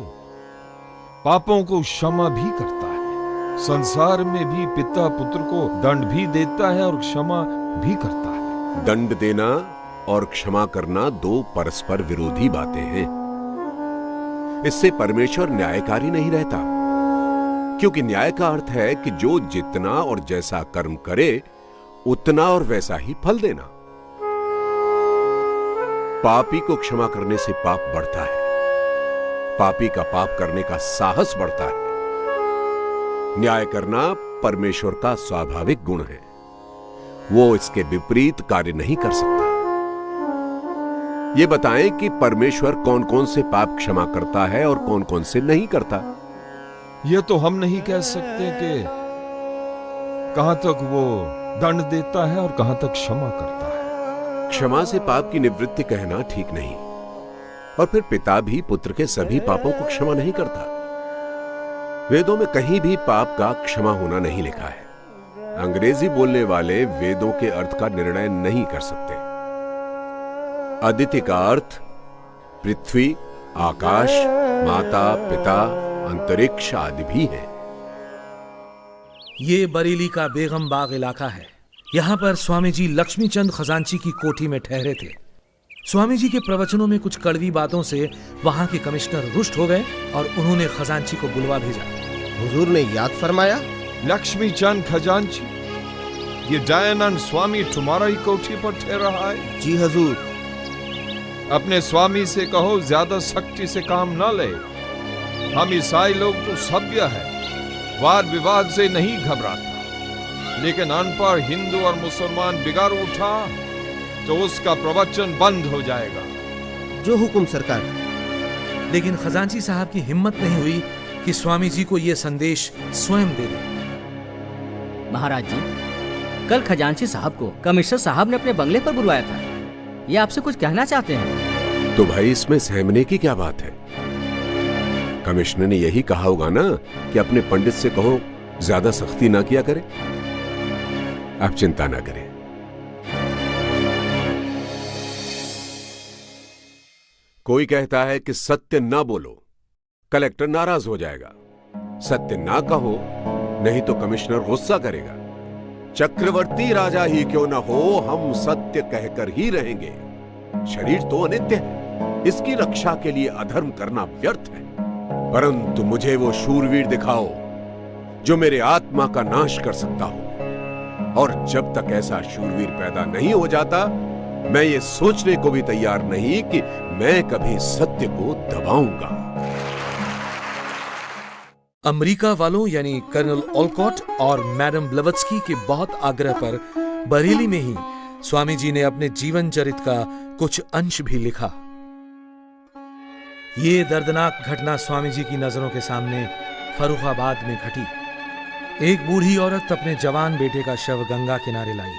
पापों को क्षमा भी करता है। संसार में भी पिता पुत्र को दंड भी देता है और क्षमा भी करता है। दंड देना और क्षमा करना दो परस्पर विरोधी बातें हैं। इससे परमेश्वर न्यायकारी नहीं रहता, क्योंकि न्याय का अर्थ है कि जो जितना और जैसा कर्म करे उतना और वैसा ही फल देना। पापी को क्षमा करने से पाप बढ़ता है, पापी का पाप करने का साहस बढ़ता है। न्याय करना परमेश्वर का स्वाभाविक गुण है, वो इसके विपरीत कार्य नहीं कर सकता। ये बताएं कि परमेश्वर कौन कौन से पाप क्षमा करता है और कौन कौन से नहीं करता। ये तो हम नहीं कह सकते कि कहां तक वो दंड देता है और कहां तक क्षमा करता है। क्षमा से पाप की निवृत्ति कहना ठीक नहीं, और फिर पिता भी पुत्र के सभी पापों को क्षमा नहीं करता। वेदों में कहीं भी पाप का क्षमा होना नहीं लिखा है। अंग्रेजी बोलने वाले वेदों के अर्थ का निर्णय नहीं कर सकते। अदिति का अर्थ पृथ्वी, आकाश, माता, पिता, अंतरिक्ष आदि भी है। ये बरेली का बेगम बाग इलाका है। यहाँ पर स्वामी जी लक्ष्मीचंद खजांची की कोठी में ठहरे थे। स्वामी जी के प्रवचनों में कुछ कड़वी बातों से वहां के कमिश्नर रुष्ट हो गए और उन्होंने खजांची को बुलवा भेजा। हुजूर ने याद फरमाया, लक्ष्मीचंद खजांची, ये दयानंद स्वामी तुम्हारी कोठी पर ठहर रहा है? जी हुजूर। अपने स्वामी से कहो ज्यादा सख्ती से काम न ले। हम ईसाई लोग तो सभ्य है, वाद विवाद से नहीं घबराता, लेकिन अनपढ़ हिंदू और मुसलमान बिगाड़ उठा तो उसका प्रवचन बंद हो जाएगा। जो हुक्म सरकार। लेकिन खजांची साहब की हिम्मत नहीं हुई कि स्वामी जी को यह संदेश स्वयं दे दें। महाराज जी, कल खजांची साहब को कमिश्नर साहब ने अपने बंगले पर बुलवाया था। ये आपसे कुछ कहना चाहते हैं। तो भाई इसमें सहमने की क्या बात है? कमिश्नर ने यही कहा होगा ना कि अपने पंडित से कहो ज्यादा सख्ती ना किया करे। आप चिंता ना करें। कोई कहता है कि सत्य ना बोलो, कलेक्टर नाराज हो जाएगा। सत्य ना कहो, नहीं तो कमिश्नर गुस्सा करेगा। चक्रवर्ती राजा ही क्यों ना हो, हम सत्य कहकर ही रहेंगे। शरीर तो अनित्य है, इसकी रक्षा के लिए अधर्म करना व्यर्थ है। परंतु मुझे वो शूरवीर दिखाओ जो मेरे आत्मा का नाश कर सकता हो। और जब तक ऐसा शूरवीर पैदा नहीं हो जाता, मैं ये सोचने को भी तैयार नहीं कि मैं कभी सत्य को दबाऊंगा। अमेरिका वालों यानी कर्नल ओलकॉट और मैडम ब्लवत्स्की के बहुत आग्रह पर बरेली में ही स्वामी जी ने अपने जीवन चरित का कुछ अंश भी लिखा। ये दर्दनाक घटना स्वामी जी की नजरों के सामने फर्रुखाबाद में घटी। एक बूढ़ी औरत अपने जवान बेटे का शव गंगा किनारे लाई।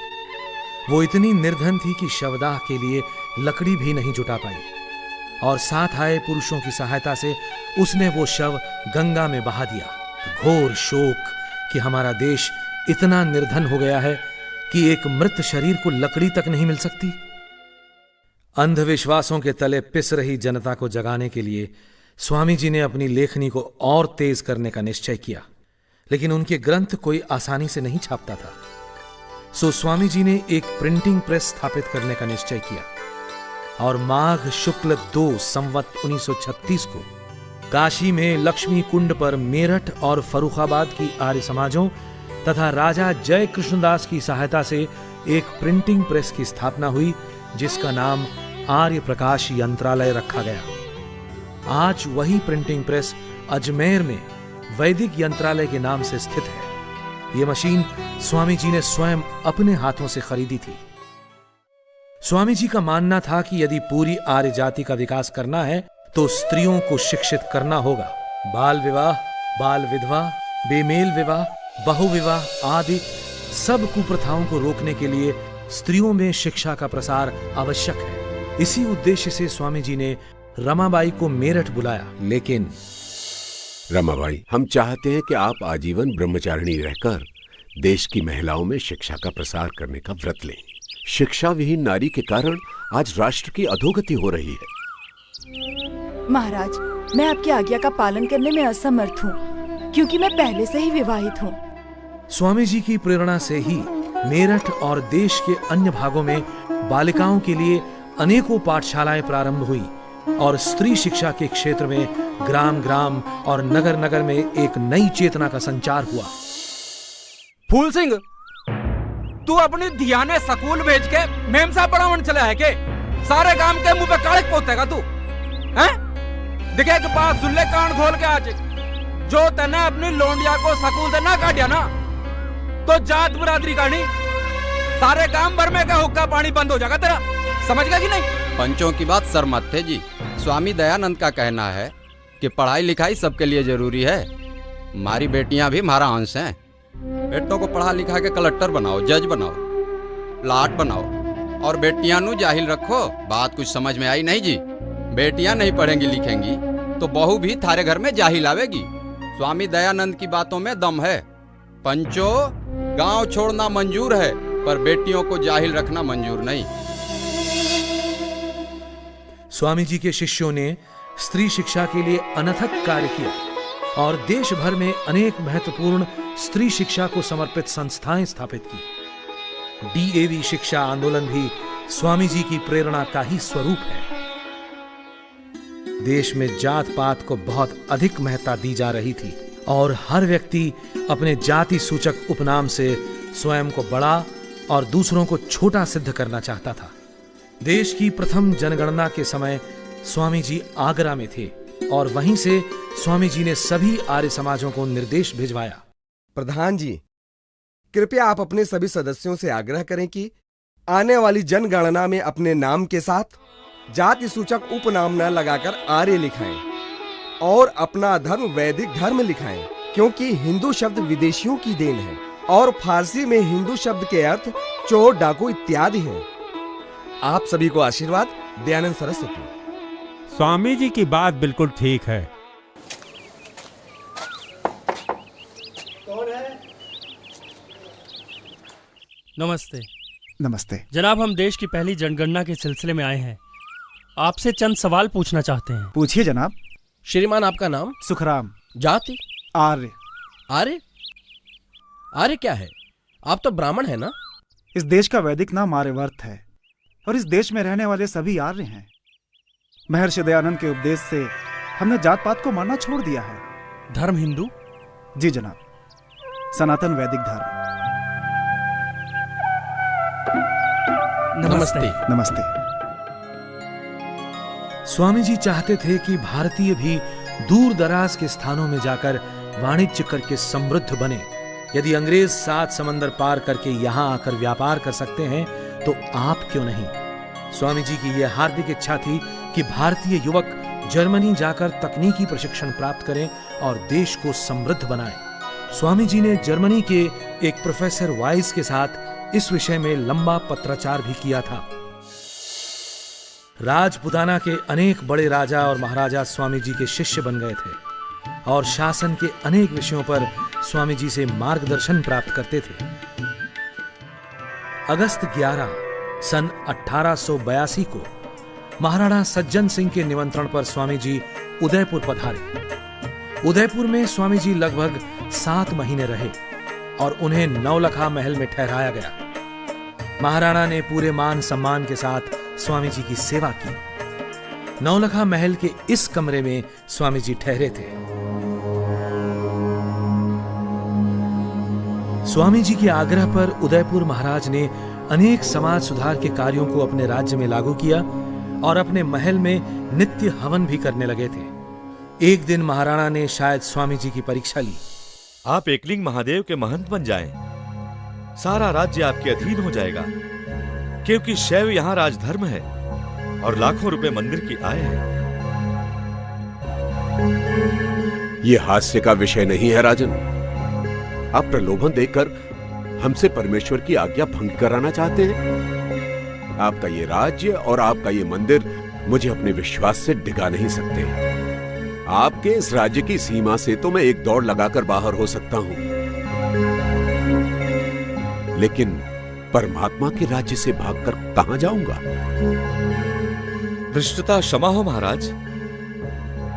वो इतनी निर्धन थी कि शवदाह के लिए लकड़ी भी नहीं जुटा पाई, और साथ आए पुरुषों की सहायता से उसने वो शव गंगा में बहा दिया। घोर शोक कि हमारा देश इतना निर्धन हो गया है कि एक मृत शरीर को लकड़ी तक नहीं मिल सकती। अंधविश्वासों के तले पिस रही जनता को जगाने के लिए स्वामी जी ने अपनी लेखनी को और तेज करने का निश्चय किया, लेकिन उनके ग्रंथ कोई आसानी से नहीं छापता था। सो स्वामी जी ने एक प्रिंटिंग प्रेस स्थापित करने का निश्चय किया, और माघ शुक्ल 2 संवत 1936 को काशी में लक्ष्मी कुंड पर मेरठ और फर्रुखाबाद की आर्य समाजों तथा राजा जय कृष्णदास की सहायता से एक प्रिंटिंग प्रेस की स्थापना हुई, जिसका नाम आर्य प्रकाश यंत्रालय रखा गया। आज वही प्रिंटिंग प्रेस अजमेर में वैदिक यंत्रालय के नाम से स्थित है। यह मशीन स्वामी जी ने स्वयं अपने हाथों से खरीदी थी। स्वामी जी का मानना था कि यदि पूरी आर्य जाति का विकास करना है तो स्त्रियों को शिक्षित करना होगा। बाल विवाह, बाल विधवा, बेमेल विवाह, बहुविवाह आदि सब कुप्रथाओं को रोकने के लिए स्त्रियों में शिक्षा का प्रसार आवश्यक है। इसी उद्देश्य से स्वामी जी ने रमाबाई को मेरठ बुलाया। लेकिन रमाबाई, हम चाहते हैं कि आप आजीवन ब्रह्मचारिणी रहकर देश की महिलाओं में शिक्षा का प्रसार करने का व्रत लें। शिक्षा विहीन नारी के कारण आज राष्ट्र की अधोगति हो रही है। महाराज, मैं आपकी आज्ञा का पालन करने में असमर्थ हूँ, क्योंकि मैं पहले से ही विवाहित हूँ। स्वामी जी की प्रेरणा से ही मेरठ और देश के अन्य भागों में बालिकाओं के लिए अनेकों पाठशालाएं प्रारंभ हुई, और स्त्री शिक्षा के क्षेत्र में ग्राम ग्राम और नगर नगर में एक नई चेतना का संचार हुआ। फूल सिंह, तू अपनी धियाने स्कूल भेज के मेम साहब पढ़ावन चला है के? सारे गांव के मुंह पे कालिक पोतेगा तू, हैं? दिखे के पास सुल्ले कान खोल के आज जो तने अपनी लोंडिया को स्कूल से ना काटिया ना, तो जात बिरादरी का नहीं, सारे गांव भर में का हुक्का पानी बंद हो जाएगा तेरा। समझ गया कि नहीं? पंचों की बात सर मत थे जी। स्वामी दयानंद का कहना है कि पढ़ाई लिखाई सबके लिए जरूरी है। हमारी बेटियां भी हमारा अंश हैं। बेटों को पढ़ा लिखा के कलेक्टर बनाओ, जज बनाओ, प्लाट बनाओ, और बेटियां नु जाहिल रखो। बात कुछ समझ में आई नहीं जी? बेटियां नहीं पढ़ेंगी लिखेंगी तो बहू भी थारे घर में जाहिल आवेगी। स्वामी दयानंद की बातों में दम है। पंचो, गांव छोड़ना मंजूर है, पर बेटियों को जाहिल रखना मंजूर नहीं। स्वामी जी के शिष्यों ने स्त्री शिक्षा के लिए अनथक कार्य किया, और देश भर में अनेक महत्वपूर्ण स्त्री शिक्षा को समर्पित संस्थाएं स्थापित की। डीएवी शिक्षा आंदोलन भी स्वामी जी की प्रेरणा का ही स्वरूप है। देश में जात पात को बहुत अधिक महत्ता दी जा रही थी, और हर व्यक्ति अपने जाति सूचक उपनाम से स्वयं को बड़ा और दूसरों को छोटा सिद्ध करना चाहता था। देश की प्रथम जनगणना के समय स्वामी जी आगरा में थे, और वहीं से स्वामी जी ने सभी आर्य समाजों को निर्देश भिजवाया प्रधान जी, कृपया आप अपने सभी सदस्यों से आग्रह करें कि आने वाली जनगणना में अपने नाम के साथ जाति सूचक उपनाम न लगाकर आर्य लिखाएं और अपना धर्म वैदिक धर्म लिखाएं, क्योंकि हिंदू शब्द विदेशियों की देन है और फारसी में हिंदू शब्द के अर्थ चोर, डाकू इत्यादि हैं। आप सभी को आशीर्वाद। दयानंद सरस्वती। स्वामी जी की बात बिल्कुल ठीक है। नमस्ते। नमस्ते जनाब, हम देश की पहली जनगणना के सिलसिले में आए हैं। आपसे चंद सवाल पूछना चाहते हैं। पूछिए जनाब। श्रीमान, आपका नाम? सुखराम। जाति? आर्य। आर्य? आर्य क्या है? आप तो ब्राह्मण है ना? इस देश का वैदिक नाम आर्यवर्त है और इस देश में रहने वाले सभी आर्य हैं। महर्षि दयानंद के उपदेश से हमने जात पात को मानना छोड़ दिया है। धर्म हिंदू? जी जनाब, सनातन वैदिक धर्म। नमस्ते। नमस्ते। स्वामी जी चाहते थे कि भारतीय भी दूर दराज के स्थानों में जाकर वाणिज्य करके समृद्ध बने। यदि अंग्रेज 7 समंदर पार करके यहाँ आकर व्यापार कर सकते हैं तो आप क्यों नहीं? स्वामी जी की यह हार्दिक इच्छा थी कि भारतीय युवक जर्मनी जाकर तकनीकी प्रशिक्षण प्राप्त करें और देश को समृद्ध बनाएं। स्वामी जी ने जर्मनी के एक प्रोफेसर वाइस के साथ इस विषय में लंबा पत्राचार भी किया था। राजपुताना के अनेक बड़े राजा और महाराजा स्वामी जी के शिष्य बन गए थे और शासन के अनेक विषयों पर स्वामी जी से मार्गदर्शन प्राप्त करते थे। अगस्त 11 सन 1882 को महाराणा सज्जन सिंह के निमंत्रण पर स्वामी जी उदयपुर पधारे। उदयपुर में स्वामी जी लगभग 7 महीने रहे और उन्हें नौलखा महल में ठहराया गया। महाराणा ने पूरे मान सम्मान के साथ स्वामी जी की सेवा की। नौलखा महल के इस कमरे में स्वामी जी ठहरे थे। स्वामी जी के आग्रह पर उदयपुर महाराज ने अनेक समाज सुधार के कार्यों को अपने राज्य में लागू किया और अपने महल में नित्य हवन भी करने लगे थे। एक दिन महाराणा ने शायद स्वामी जी की परीक्षा ली। आप एकलिंग महादेव के महंत बन जाएं, सारा राज्य आपके अधीन हो जाएगा, क्योंकि शैव यहाँ राजधर्म है और लाखों रुपए मंदिर की आय है। यह हास्य का विषय नहीं है राजन। आप प्रलोभन देकर हमसे परमेश्वर की आज्ञा भंग कराना चाहते हैं। आपका ये राज्य और आपका ये मंदिर मुझे अपने विश्वास से डिगा नहीं सकते। आपके इस राज्य की सीमा से तो मैं एक दौड़ लगाकर बाहर हो सकता हूं, लेकिन परमात्मा के राज्य से भागकर कहां जाऊंगा? धृष्टता क्षमा हो महाराज,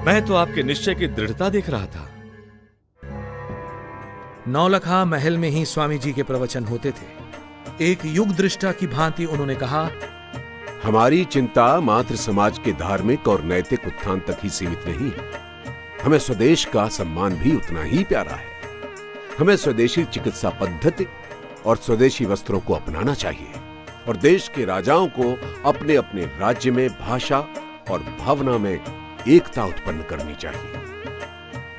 मैं तो आपके निश्चय की दृढ़ता देख रहा था। नौलखा महल में ही स्वामी जी के प्रवचन होते थे। एक युग दृष्टा की भांति उन्होंने कहा, हमारी चिंता मात्र समाज के धार्मिक और नैतिक उत्थान तक ही सीमित नहीं है। हमें स्वदेश का सम्मान भी उतना ही प्यारा है। हमें स्वदेशी चिकित्सा पद्धति और स्वदेशी वस्त्रों को अपनाना चाहिए और देश के राजाओं को अपने अपने राज्य में भाषा और भावना में एकता उत्पन्न करनी चाहिए।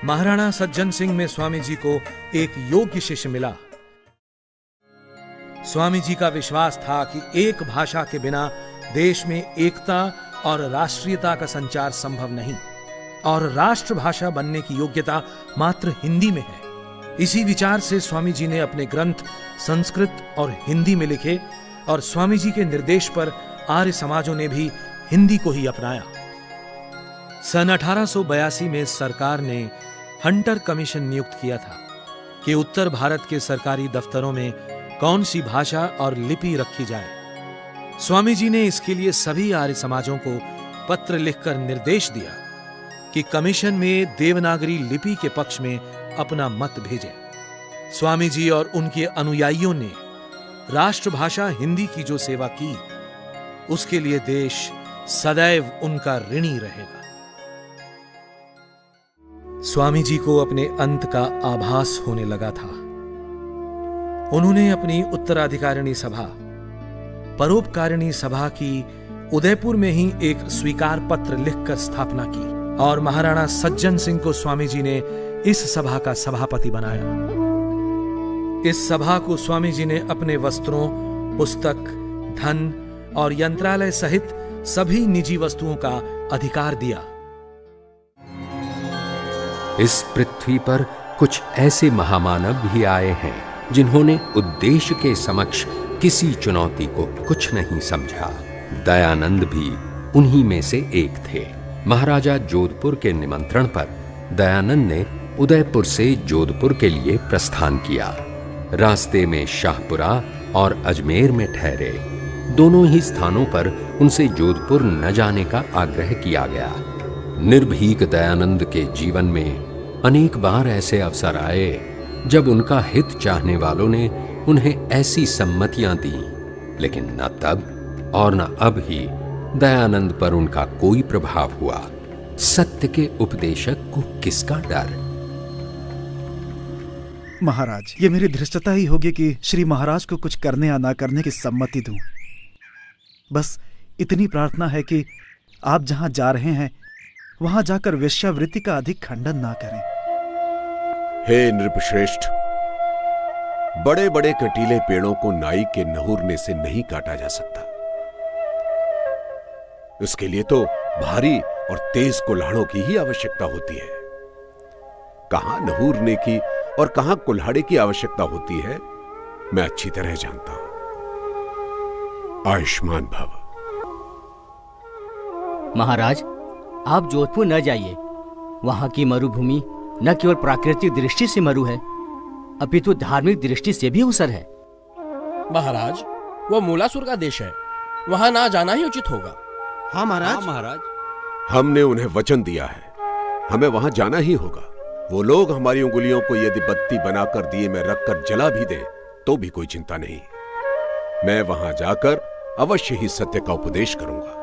महाराणा सज्जन सिंह में स्वामी जी को एक योग्य शिष्य मिला। स्वामी जी का विश्वास था कि एक भाषा के बिना देश में एकता और राष्ट्रीयता का संचार संभव नहीं और राष्ट्रभाषा बनने की योग्यता मात्र हिंदी में है। इसी विचार से स्वामी जी ने अपने ग्रंथ संस्कृत और हिंदी में लिखे और स्वामी जी के निर्देश पर आर्य समाजों ने भी हिंदी को ही अपनाया। सन 1882 में सरकार ने हंटर कमीशन नियुक्त किया था कि उत्तर भारत के सरकारी दफ्तरों में कौन सी भाषा और लिपि रखी जाए। स्वामी जी ने इसके लिए सभी आर्य समाजों को पत्र लिखकर निर्देश दिया कि कमीशन में देवनागरी लिपि के पक्ष में अपना मत भेजें। स्वामी जी और उनके अनुयायियों ने राष्ट्रभाषा हिंदी की जो सेवा की, उसके लिए देश सदैव उनका ऋणी रहेगा। स्वामी जी को अपने अंत का आभास होने लगा था। उन्होंने अपनी उत्तराधिकारिणी सभा, परोपकारिणी सभा की उदयपुर में ही एक स्वीकार पत्र लिखकर स्थापना की और महाराणा सज्जन सिंह को स्वामी जी ने इस सभा का सभापति बनाया। इस सभा को स्वामी जी ने अपने वस्त्रों, पुस्तक, धन और यंत्रालय सहित सभी निजी वस्तुओं का अधिकार दिया। इस पृथ्वी पर कुछ ऐसे महामानव भी आए हैं जिन्होंने उद्देश्य के समक्ष किसी चुनौती को कुछ नहीं समझा। दयानंद भी उन्हीं में से एक थे। महाराजा जोधपुर के निमंत्रण पर दयानंद ने उदयपुर से जोधपुर के लिए प्रस्थान किया। रास्ते में शाहपुरा और अजमेर में ठहरे। दोनों ही स्थानों पर उनसे जोधपुर न जाने का आग्रह किया गया। निर्भीक दयानंद के जीवन में अनेक बार ऐसे अवसर आए जब उनका हित चाहने वालों ने उन्हें ऐसी सम्मतियां दी, लेकिन न तब और न अब ही दयानंद पर उनका कोई प्रभाव हुआ। सत्य के उपदेशक को किसका डर? महाराज, ये मेरी धृष्टता ही होगी कि श्री महाराज को कुछ करने या ना करने की सम्मति दूं। बस इतनी प्रार्थना है कि आप जहां जा रहे हैं वहां जाकर वेश्यावृत्ति का अधिक खंडन ना करें। हे नृपश्रेष्ठ, बड़े बड़े कटीले पेड़ों को नाई के नहुरने से नहीं काटा जा सकता। इसके लिए तो भारी और तेज कुल्हाड़ों की ही आवश्यकता होती है। कहां नहुरने की और कहां कुल्हाड़े की आवश्यकता होती है, मैं अच्छी तरह जानता हूं। आयुष्मान भव। महाराज, आप जोधपुर न जाइए। वहां की मरुभूमि न केवल प्राकृतिक दृष्टि से मरु है, अपितु धार्मिक दृष्टि से भी उसर है। महाराज, वो मूलासुर का देश है, वहां ना जाना ही उचित होगा। हाँ महाराज। हाँ महाराज, हमने उन्हें वचन दिया है, हमें वहां जाना ही होगा। वो लोग हमारी उंगलियों को यदि बत्ती बनाकर दिए में रखकर जला भी दे तो भी कोई चिंता नहीं। मैं वहां जाकर अवश्य ही सत्य का उपदेश करूंगा।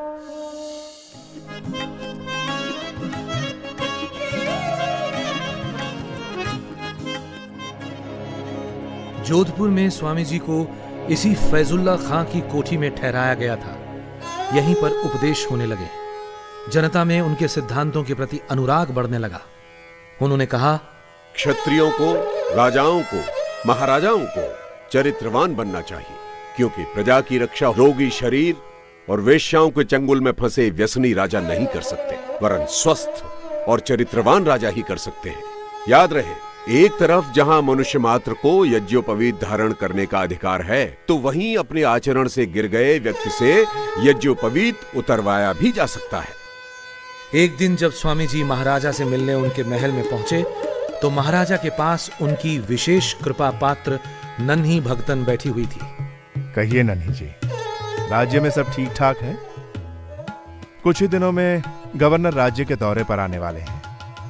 जोधपुर में स्वामी जी को इसी फैजुल्ला खां की कोठी में ठहराया गया था। यहीं पर उपदेश होने लगे। जनता में उनके सिद्धांतों के प्रति अनुराग बढ़ने लगा। उन्होंने कहा, क्षत्रियों को, राजाओं को, महाराजाओं को चरित्रवान बनना चाहिए, क्योंकि प्रजा की रक्षा रोगी शरीर और वेश्याओं के चंगुल में फंसे व्यसनी राजा नहीं कर सकते, वरन स्वस्थ और चरित्रवान राजा ही कर सकते हैं। याद रहे, एक तरफ जहां मनुष्य मात्र को यज्ञोपवीत धारण करने का अधिकार है, तो वहीं अपने आचरण से गिर गए व्यक्ति से यज्ञोपवीत उतरवाया भी जा सकता है। एक दिन जब स्वामी जी महाराजा से मिलने उनके महल में पहुंचे तो महाराजा के पास उनकी विशेष कृपा पात्र नन्ही भगतन बैठी हुई थी। कहिए नन्ही जी, राज्य में सब ठीक ठाक है? कुछ ही दिनों में गवर्नर राज्य के दौरे पर आने वाले हैं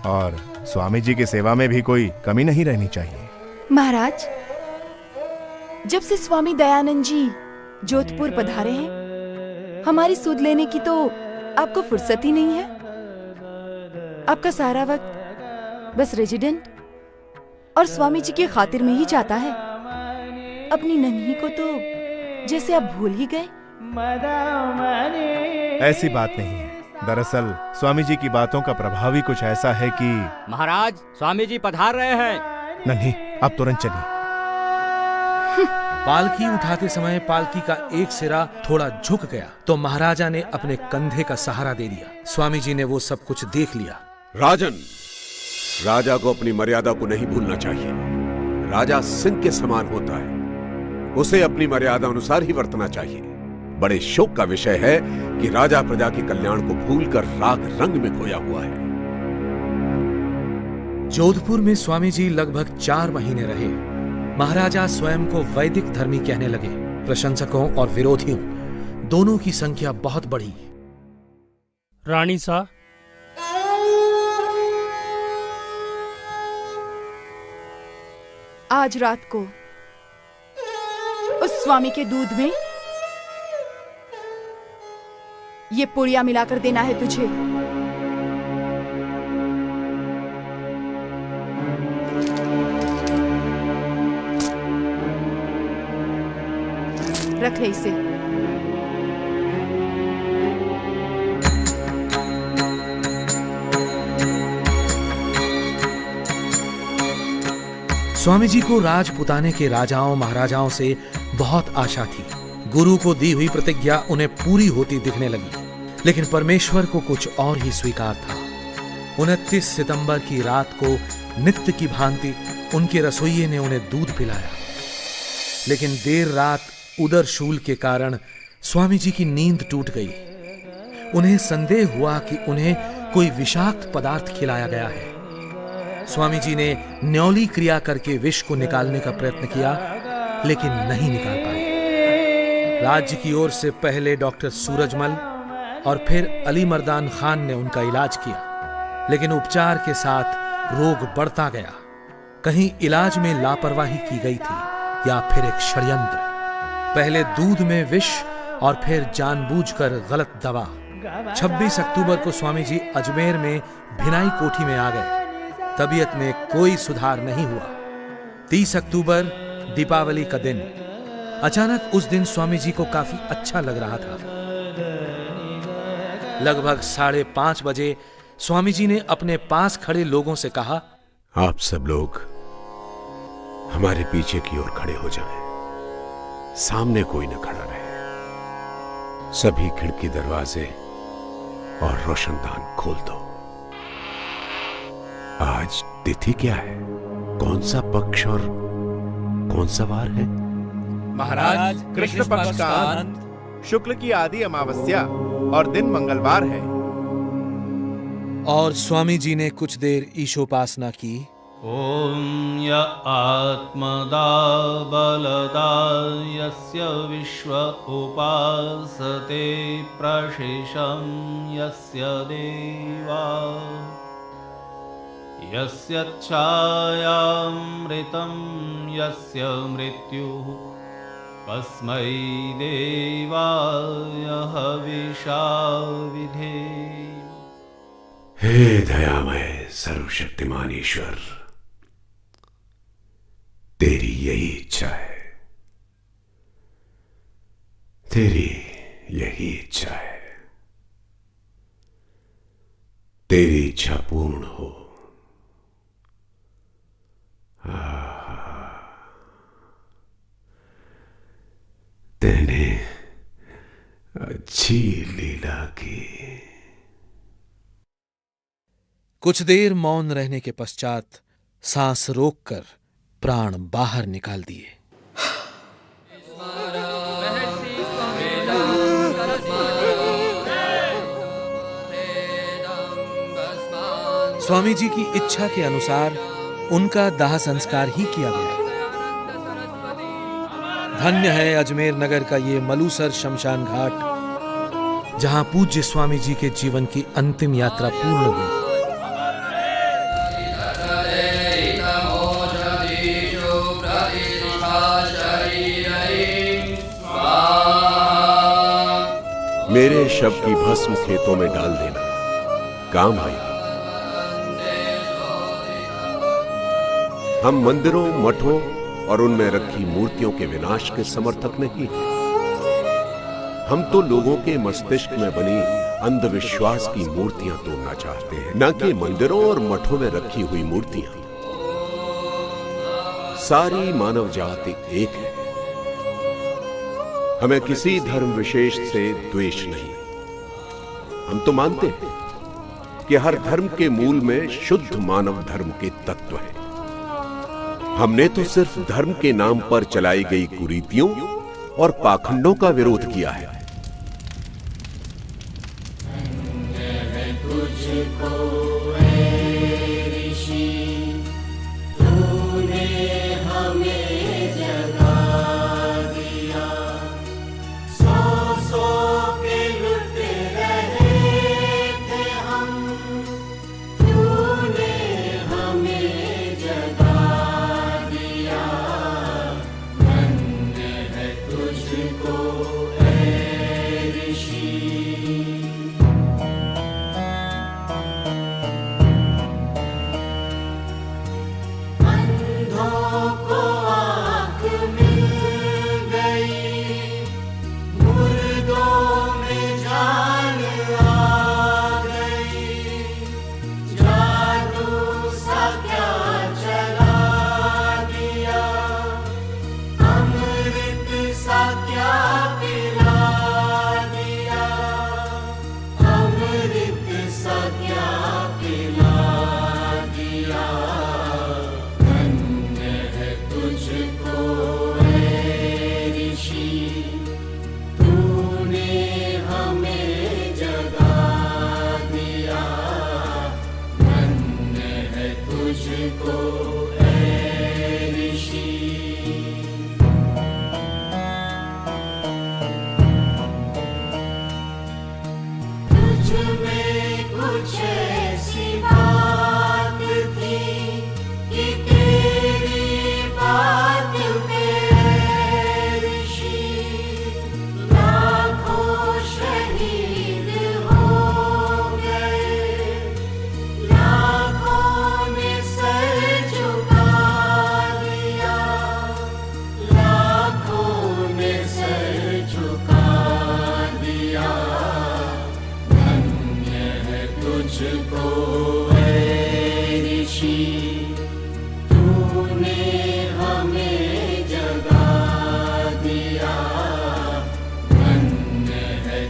और स्वामी जी की सेवा में भी कोई कमी नहीं रहनी चाहिए। महाराज, जब से स्वामी दयानंद जी जोधपुर पधारे हैं, हमारी सुध लेने की तो आपको फुर्सत ही नहीं है। आपका सारा वक्त बस रेजिडेंट और स्वामी जी की खातिर में ही जाता है। अपनी नन्ही को तो जैसे आप भूल ही गए। ऐसी बात नहीं है। दरअसल स्वामी जी की बातों का प्रभाव ही कुछ ऐसा है कि महाराज, स्वामी जी पधार रहे हैं। नन्ही, आप तुरंत चलिए। पालकी उठाते समय पालकी का एक सिरा थोड़ा झुक गया तो महाराजा ने अपने कंधे का सहारा दे दिया। स्वामी जी ने वो सब कुछ देख लिया। राजन, राजा को अपनी मर्यादा को नहीं भूलना चाहिए। राजा सिंह के समान होता है, उसे अपनी मर्यादा अनुसार ही वर्तना चाहिए। बड़े शोक का विषय है कि राजा प्रजा के कल्याण को भूलकर राग रंग में खोया हुआ है। जोधपुर में स्वामी जी लगभग 4 महीने रहे। महाराजा स्वयं को वैदिक धर्मी कहने लगे। प्रशंसकों और विरोधियों दोनों की संख्या बहुत बढ़ी। रानी सा, आज रात को उस स्वामी के दूध में ये पुड़िया मिलाकर देना है तुझे। रख ले इसे। स्वामी जी को राजपुताने के राजाओं महाराजाओं से बहुत आशा थी। गुरु को दी हुई प्रतिज्ञा उन्हें पूरी होती दिखने लगी, लेकिन परमेश्वर को कुछ और ही स्वीकार था। 29 सितंबर की रात को नित्य की भांति उनके रसोइये ने उन्हें दूध पिलाया, लेकिन देर रात उदरशूल के कारण स्वामी जी की नींद टूट गई। उन्हें संदेह हुआ कि उन्हें कोई विषाक्त पदार्थ खिलाया गया है। स्वामी जी ने न्यौली क्रिया करके विष को निकालने का प्रयत्न किया, लेकिन नहीं निकाल पाए। राज्य की ओर से पहले डॉक्टर सूरजमल और फिर अली मर्दान खान ने उनका इलाज किया, लेकिन उपचार के साथ रोग बढ़ता गया। कहीं इलाज में लापरवाही की गई थी या फिर एक षड्यंत्र। पहले दूध में विष और फिर जानबूझकर गलत दवा। 26 अक्टूबर को स्वामी जी अजमेर में भिनाई कोठी में आ गए। तबीयत में कोई सुधार नहीं हुआ। 30 अक्टूबर दीपावली का दिन। अचानक उस दिन स्वामी जी को काफी अच्छा लग रहा था। लगभग 5:30 बजे स्वामी जी ने अपने पास खड़े लोगों से कहा, आप सब लोग हमारे पीछे की ओर खड़े हो जाएं। सामने कोई न खड़ा रहे। सभी खिड़की दरवाजे और रोशनदान खोल दो। आज तिथि क्या है? कौन सा पक्ष और कौन सा वार है? महाराज, कृष्ण पक्ष का अंत, शुक्ल की आदि अमावस्या और दिन मंगलवार है। और स्वामी जी ने कुछ देर ईशोपासना की। ओम य आत्मदा बलदा यस्य विश्व उपासते प्रशिशं यस्य देवा यस्य छायामृतं यस्य मृत्युः तस्मै देवाय हविषा विधे। हे दयामय सर्वशक्तिमान ईश्वर, तेरी यही इच्छा है, तेरी यही इच्छा है। तेरी इच्छा पूर्ण हो। तेने अच्छी लीला की। कुछ देर मौन रहने के पश्चात सांस रोककर प्राण बाहर निकाल दिए। स्वामी जी की इच्छा के अनुसार उनका दाह संस्कार ही किया गया। धन्य है अजमेर नगर का ये मलूसर शमशान घाट, जहां पूज्य स्वामी जी के जीवन की अंतिम यात्रा पूर्ण हुई। मेरे शव की भस्म खेतों में डाल देना, काम आएगी। हम मंदिरों, मठों और उनमें रखी मूर्तियों के विनाश के समर्थक नहीं हैं। हम तो लोगों के मस्तिष्क में बनी अंधविश्वास की मूर्तियां तोड़ना चाहते हैं, न कि मंदिरों और मठों में रखी हुई मूर्तियां। सारी मानव जाति एक है। हमें किसी धर्म विशेष से द्वेष नहीं। हम तो मानते हैं कि हर धर्म के मूल में शुद्ध मानव धर्म के तत्व हैं। हमने तो सिर्फ धर्म के नाम पर चलाई गई कुरीतियों और पाखंडों का विरोध किया है।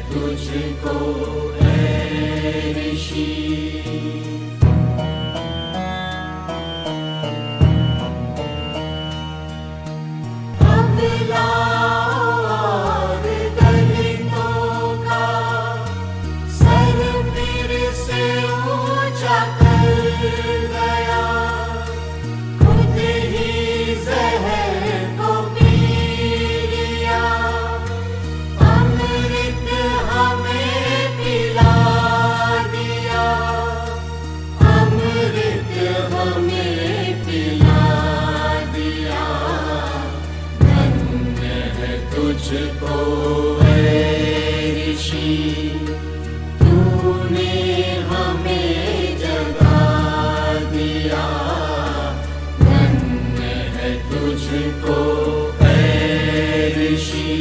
तुझको ऐ ऋषि। अब लाओ और दलितों का सर फिर से ऊंचा कर गया, खुद ही जहर को पी लिया, अमृत हमें पिला दिया, अमृत हमें पिला दिया। धन्य है तुझको ऐ ऋषि, तूने हमें जगा दिया। धन्य है तुझको ऐ ऋषि।